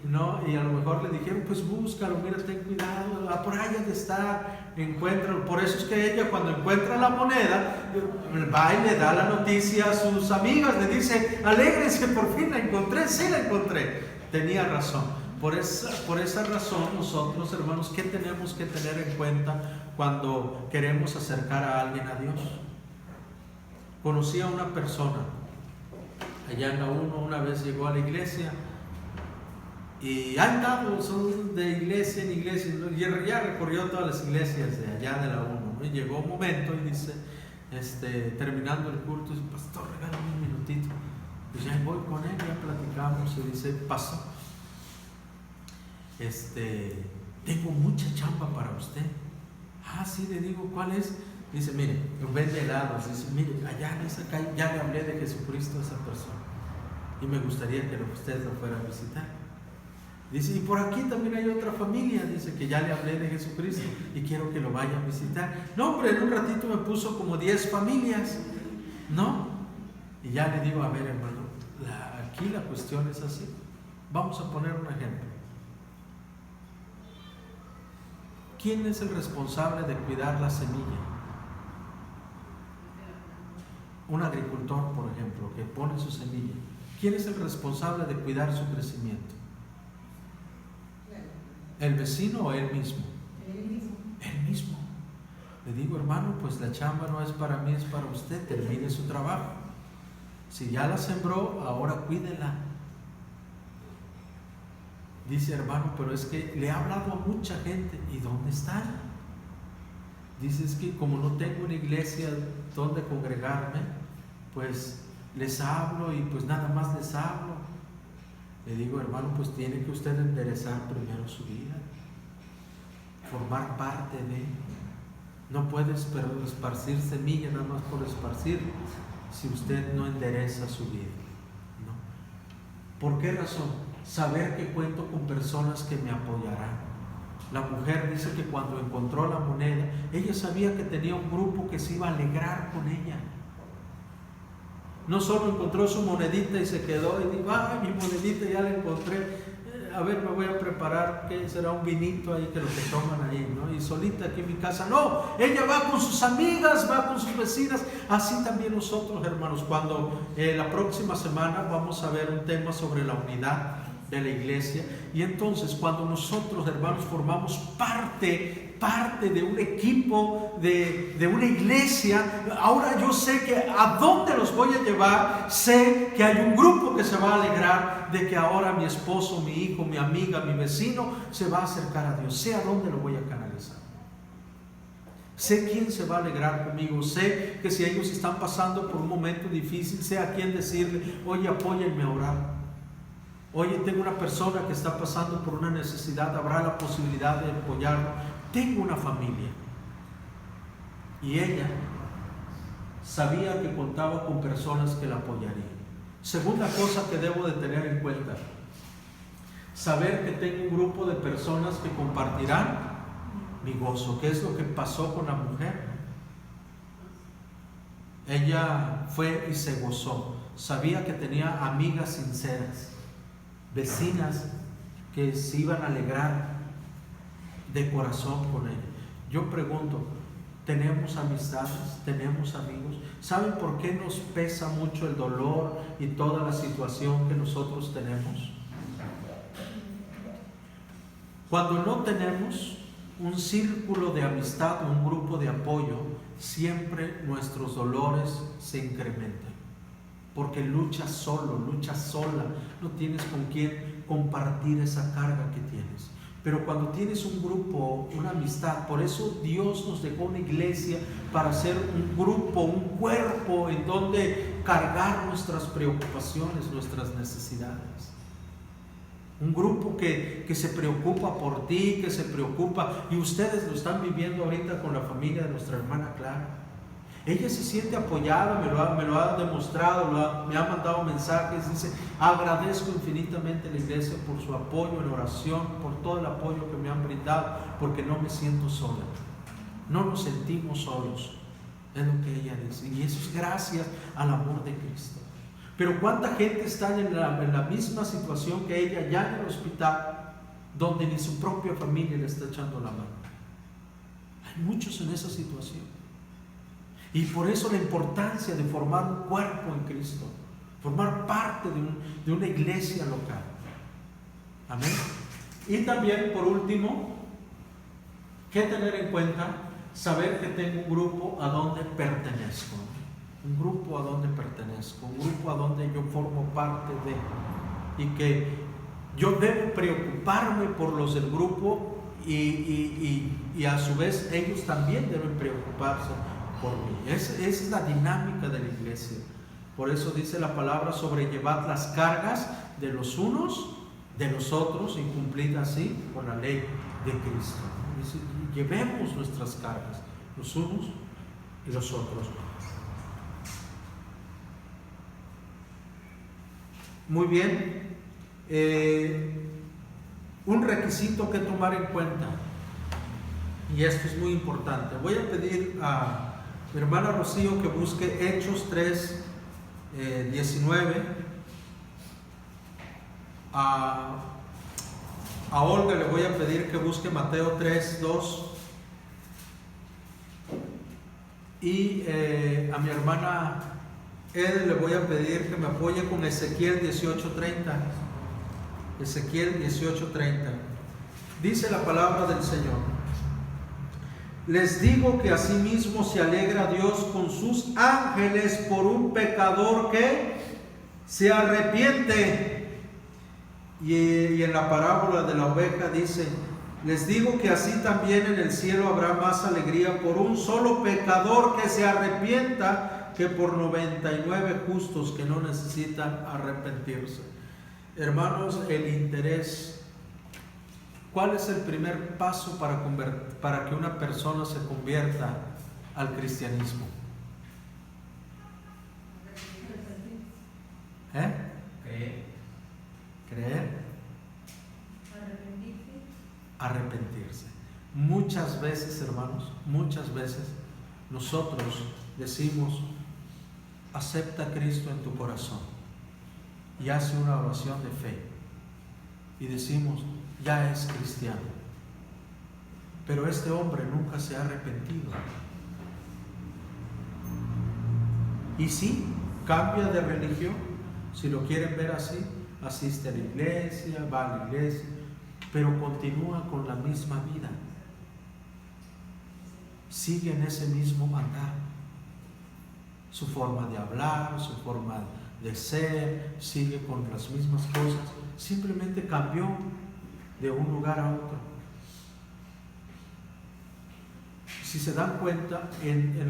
Speaker 1: ¿no? Y a lo mejor le dijeron, pues búscalo, mira, ten cuidado, por ahí ha de estar, encuéntralo. Por eso es que ella, cuando encuentra la moneda, va y le da la noticia a sus amigas, le dice, alégrense, por fin la encontré, sí la encontré. Tenía razón. Por esa razón nosotros, hermanos, ¿qué tenemos que tener en cuenta cuando queremos acercar a alguien a Dios? Conocí a una persona allá en la 1, una vez llegó a la iglesia y ha andado de iglesia en iglesia, ya recorrió todas las iglesias de allá de la 1, ¿no? Y llegó un momento y dice, terminando el culto, dice, pastor, regálame un minutito. Pues ya voy con él, ya platicamos y dice, pasó. Tengo mucha chamba para usted. Ah, sí, le digo, ¿cuál es? Dice, mire, vende helados. Dice, mire, allá en esa calle ya le hablé de Jesucristo a esa persona y me gustaría que usted lo fuera a visitar. Dice, y por aquí también hay otra familia, dice, que ya le hablé de Jesucristo y quiero que lo vaya a visitar. No, hombre, en un ratito me puso como 10 familias, ¿no? Y ya le digo, a ver, hermano, aquí la cuestión es así. Vamos a poner un ejemplo. ¿Quién es el responsable de cuidar la semilla? Un agricultor, por ejemplo, que pone su semilla. ¿Quién es el responsable de cuidar su crecimiento? ¿El vecino o él mismo? Él mismo. Le digo, hermano, pues la chamba no es para mí, es para usted. Termine su trabajo. Si ya la sembró, ahora cuídela. Dice, hermano, pero es que le he hablado a mucha gente. ¿Y dónde están? Dice, es que como no tengo una iglesia donde congregarme, pues les hablo y pues nada más les hablo. Le digo, hermano, pues tiene que usted enderezar primero su vida, formar parte de. No puede esparcir semilla nada más por esparcir si usted no endereza su vida, ¿no? ¿Por qué razón? Saber que cuento con personas que me apoyarán. La mujer dice que cuando encontró la moneda, ella sabía que tenía un grupo que se iba a alegrar con ella. No solo encontró su monedita y se quedó y dijo, ay, mi monedita ya la encontré, a ver, me voy a preparar, ¿qué será? Un vinito ahí que lo que toman ahí, ¿no? Y solita aquí en mi casa. No, ella va con sus amigas, va con sus vecinas. Así también nosotros, hermanos, cuando la próxima semana vamos a ver un tema sobre la unidad de la iglesia, y entonces cuando nosotros, hermanos, formamos parte de un equipo, de una iglesia, ahora yo sé que a dónde los voy a llevar, sé que hay un grupo que se va a alegrar de que ahora mi esposo, mi hijo, mi amiga, mi vecino se va a acercar a Dios, sé a dónde lo voy a canalizar. Sé quién se va a alegrar conmigo, sé que si ellos están pasando por un momento difícil, sé a quién decirle, oye, apóyenme a orar. Oye, tengo una persona que está pasando por una necesidad, habrá la posibilidad de apoyarlo. Tengo una familia. Y ella sabía que contaba con personas que la apoyarían. Segunda cosa que debo de tener en cuenta, saber que tengo un grupo de personas que compartirán mi gozo. ¿Qué es lo que pasó con la mujer? Ella fue y se gozó. Sabía que tenía amigas sinceras, vecinas que se iban a alegrar de corazón con ella. Yo pregunto, ¿tenemos amistades? ¿Tenemos amigos? ¿Saben por qué nos pesa mucho el dolor y toda la situación que nosotros tenemos? Cuando no tenemos un círculo de amistad o un grupo de apoyo, siempre nuestros dolores se incrementan. Porque luchas solo, luchas sola, no tienes con quién compartir esa carga que tienes. Pero cuando tienes un grupo, una amistad, por eso Dios nos dejó una iglesia para ser un grupo, un cuerpo en donde cargar nuestras preocupaciones, nuestras necesidades. Un grupo que se preocupa por ti, que se preocupa, y ustedes lo están viviendo ahorita con la familia de nuestra hermana Clara. Ella se siente apoyada, me lo ha demostrado, me ha mandado mensajes, dice: agradezco infinitamente a la iglesia por su apoyo en oración, por todo el apoyo que me han brindado, porque no me siento sola, no nos sentimos solos, es lo que ella dice, y eso es gracias al amor de Cristo. Pero cuánta gente está en la misma situación que ella, ya en el hospital, donde ni su propia familia le está echando la mano. Hay muchos en esa situación. Y por eso la importancia de formar un cuerpo en Cristo, formar parte de una iglesia local. Amén. Y también, por último, ¿qué tener en cuenta? Saber que tengo un grupo a donde pertenezco. Un grupo a donde pertenezco, un grupo a donde yo formo parte de, y que yo debo preocuparme por los del grupo y a su vez ellos también deben preocuparse por mí. Esa es la dinámica de la iglesia. Por eso dice la palabra: sobrellevad las cargas de los unos de los otros y cumplid así con la ley de Cristo. Dice: llevemos nuestras cargas los unos y los otros. Muy bien. Un requisito que tomar en cuenta, y esto es muy importante. Voy a pedir a mi hermana Rocío que busque Hechos 3, 19. A Olga le voy a pedir que busque Mateo 3, 2. Y a mi hermana le voy a pedir que me apoye con Ezequiel 18:30. Ezequiel 18:30. Dice la palabra del Señor: les digo que asimismo se alegra Dios con sus ángeles por un pecador que se arrepiente. Y en la parábola de la oveja dice: les digo que así también en el cielo habrá más alegría por un solo pecador que se arrepienta que por 99 justos que no necesitan arrepentirse. Hermanos, el interés. ¿Cuál es el primer paso para que una persona se convierta al cristianismo? Creer. Arrepentirse. Muchas veces, hermanos, muchas veces nosotros decimos: acepta a Cristo en tu corazón, y hace una oración de fe y decimos: ya es cristiano. Pero este hombre nunca se ha arrepentido. Y sí, cambia de religión, si lo quieren ver así, asiste a la iglesia, va a la iglesia, pero continúa con la misma vida, sigue en ese mismo andar, su forma de hablar, su forma de ser, sigue con las mismas cosas, simplemente cambió de un lugar a otro. Si se dan cuenta, en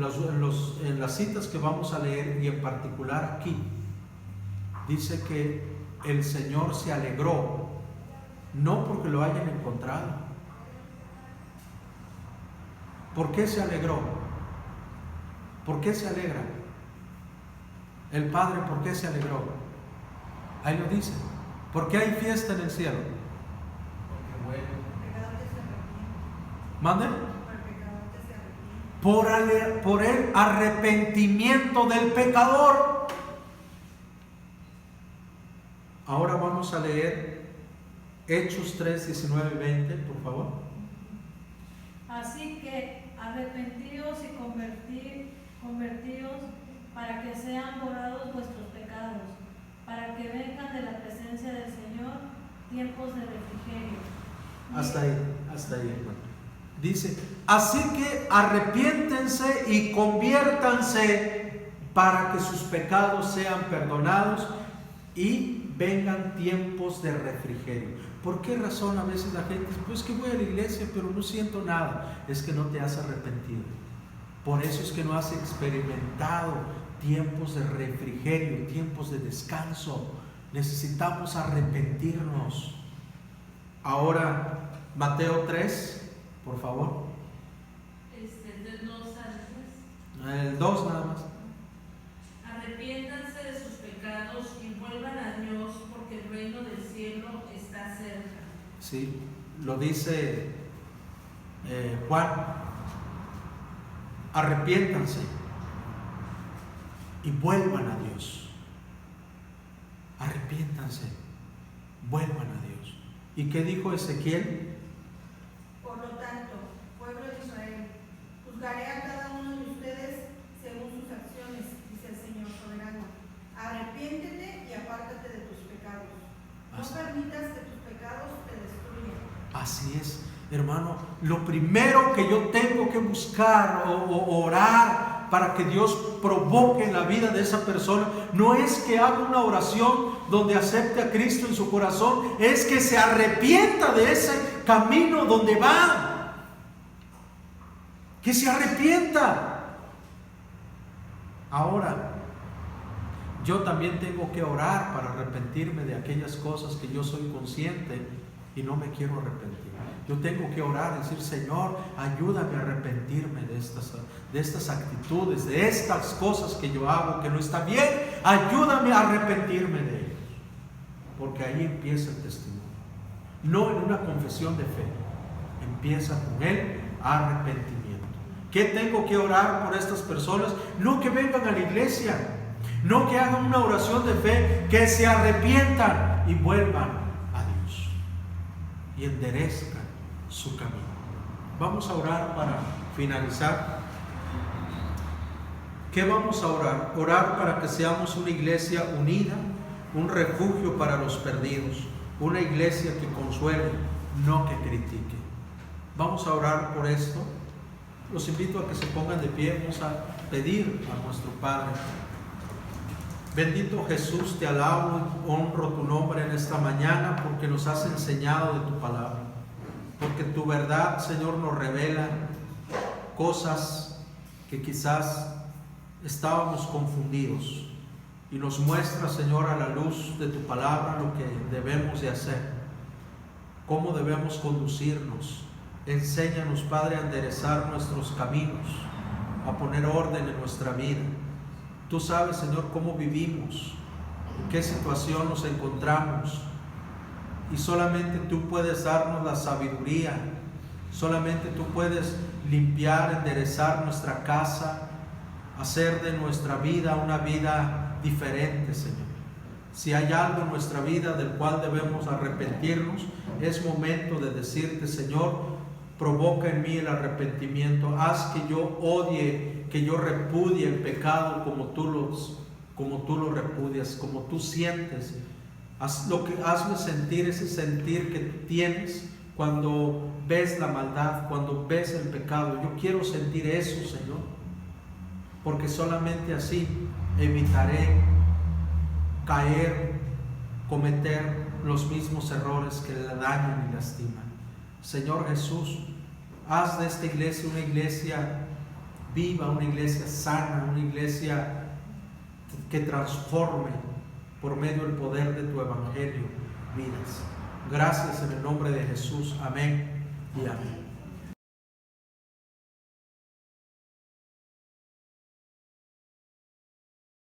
Speaker 1: las citas que vamos a leer, y en particular aquí, dice que el Señor se alegró, no porque lo hayan encontrado. ¿Por qué se alegró? ¿Por qué se alegra? El Padre, ¿por qué se alegró? Ahí lo dice. ¿Por qué hay fiesta en el cielo? ¿Manden? Por el arrepentimiento del pecador. Ahora vamos a leer Hechos 3, 19 y 20, por favor.
Speaker 7: Así que arrepentidos y convertidos para que sean borrados vuestros pecados, para que vengan de la presencia del Señor tiempos de refrigerio. Hasta
Speaker 1: ahí, hermano. Dice: así que arrepiéntense y conviértanse para que sus pecados sean perdonados y vengan tiempos de refrigerio. ¿Por qué razón a veces la gente dice: pues que voy a la iglesia pero no siento nada? Es que no te has arrepentido. Por eso es que no has experimentado tiempos de refrigerio, tiempos de descanso. Necesitamos arrepentirnos. Ahora, Mateo 3, por favor.
Speaker 5: Del 2 al 10.
Speaker 1: El 2 nada más.
Speaker 5: Arrepiéntanse de sus pecados y vuelvan a Dios, porque el reino del cielo está cerca.
Speaker 1: Sí, lo dice Juan. Arrepiéntanse y vuelvan a Dios. Arrepiéntanse, vuelvan a Dios. ¿Y qué dijo Ezequiel?
Speaker 8: Por lo tanto, pueblo de Israel, juzgaré a cada uno de ustedes según sus acciones, dice el Señor soberano. Arrepiéntete y apártate de tus pecados. No permitas que tus pecados te destruyan.
Speaker 1: Así es, hermano. Lo primero que yo tengo que buscar o orar para que Dios provoque en la vida de esa persona no es que haga una oración donde acepte a Cristo en su corazón, es que se arrepienta de ese camino donde va. Que se arrepienta. Ahora, yo también tengo que orar para arrepentirme de aquellas cosas que yo soy consciente y no me quiero arrepentir. Yo tengo que orar y decir: Señor, ayúdame a arrepentirme de estas actitudes, de estas cosas que yo hago que no está bien. Ayúdame a arrepentirme de ellos. Porque ahí empieza el testimonio. No en una confesión de fe. Empieza con el arrepentimiento. ¿Qué tengo que orar por estas personas? No que vengan a la iglesia, no que hagan una oración de fe, que se arrepientan y vuelvan a Dios y enderezcan su camino. Vamos a orar para finalizar. ¿Qué vamos a orar? Orar para que seamos una iglesia unida, un refugio para los perdidos, una iglesia que consuele, no que critique. Vamos a orar por esto. Los invito a que se pongan de pie. Vamos a pedir a nuestro Padre. Bendito Jesús, te alabo y honro tu nombre en esta mañana porque nos has enseñado de tu palabra. Porque tu verdad, Señor, nos revela cosas que quizás estábamos confundidos y nos muestra, Señor, a la luz de tu palabra lo que debemos de hacer, cómo debemos conducirnos. Enséñanos, Padre, a enderezar nuestros caminos, a poner orden en nuestra vida. Tú sabes, Señor, cómo vivimos, en qué situación nos encontramos. Y solamente tú puedes darnos la sabiduría, solamente tú puedes limpiar, enderezar nuestra casa, hacer de nuestra vida una vida diferente, Señor. Si hay algo en nuestra vida del cual debemos arrepentirnos, es momento de decirte: Señor, provoca en mí el arrepentimiento, haz que yo odie, que yo repudie el pecado como tú lo repudias, como tú sientes. Hazme sentir ese sentir que tú tienes cuando ves la maldad, cuando ves el pecado. Yo quiero sentir eso, Señor, porque solamente así evitaré caer, cometer los mismos errores que le dañan y lastiman. Señor Jesús, haz de esta iglesia una iglesia viva, una iglesia sana, una iglesia que transforme por medio del poder de tu evangelio vidas. Gracias en el nombre de Jesús. Amén y amén.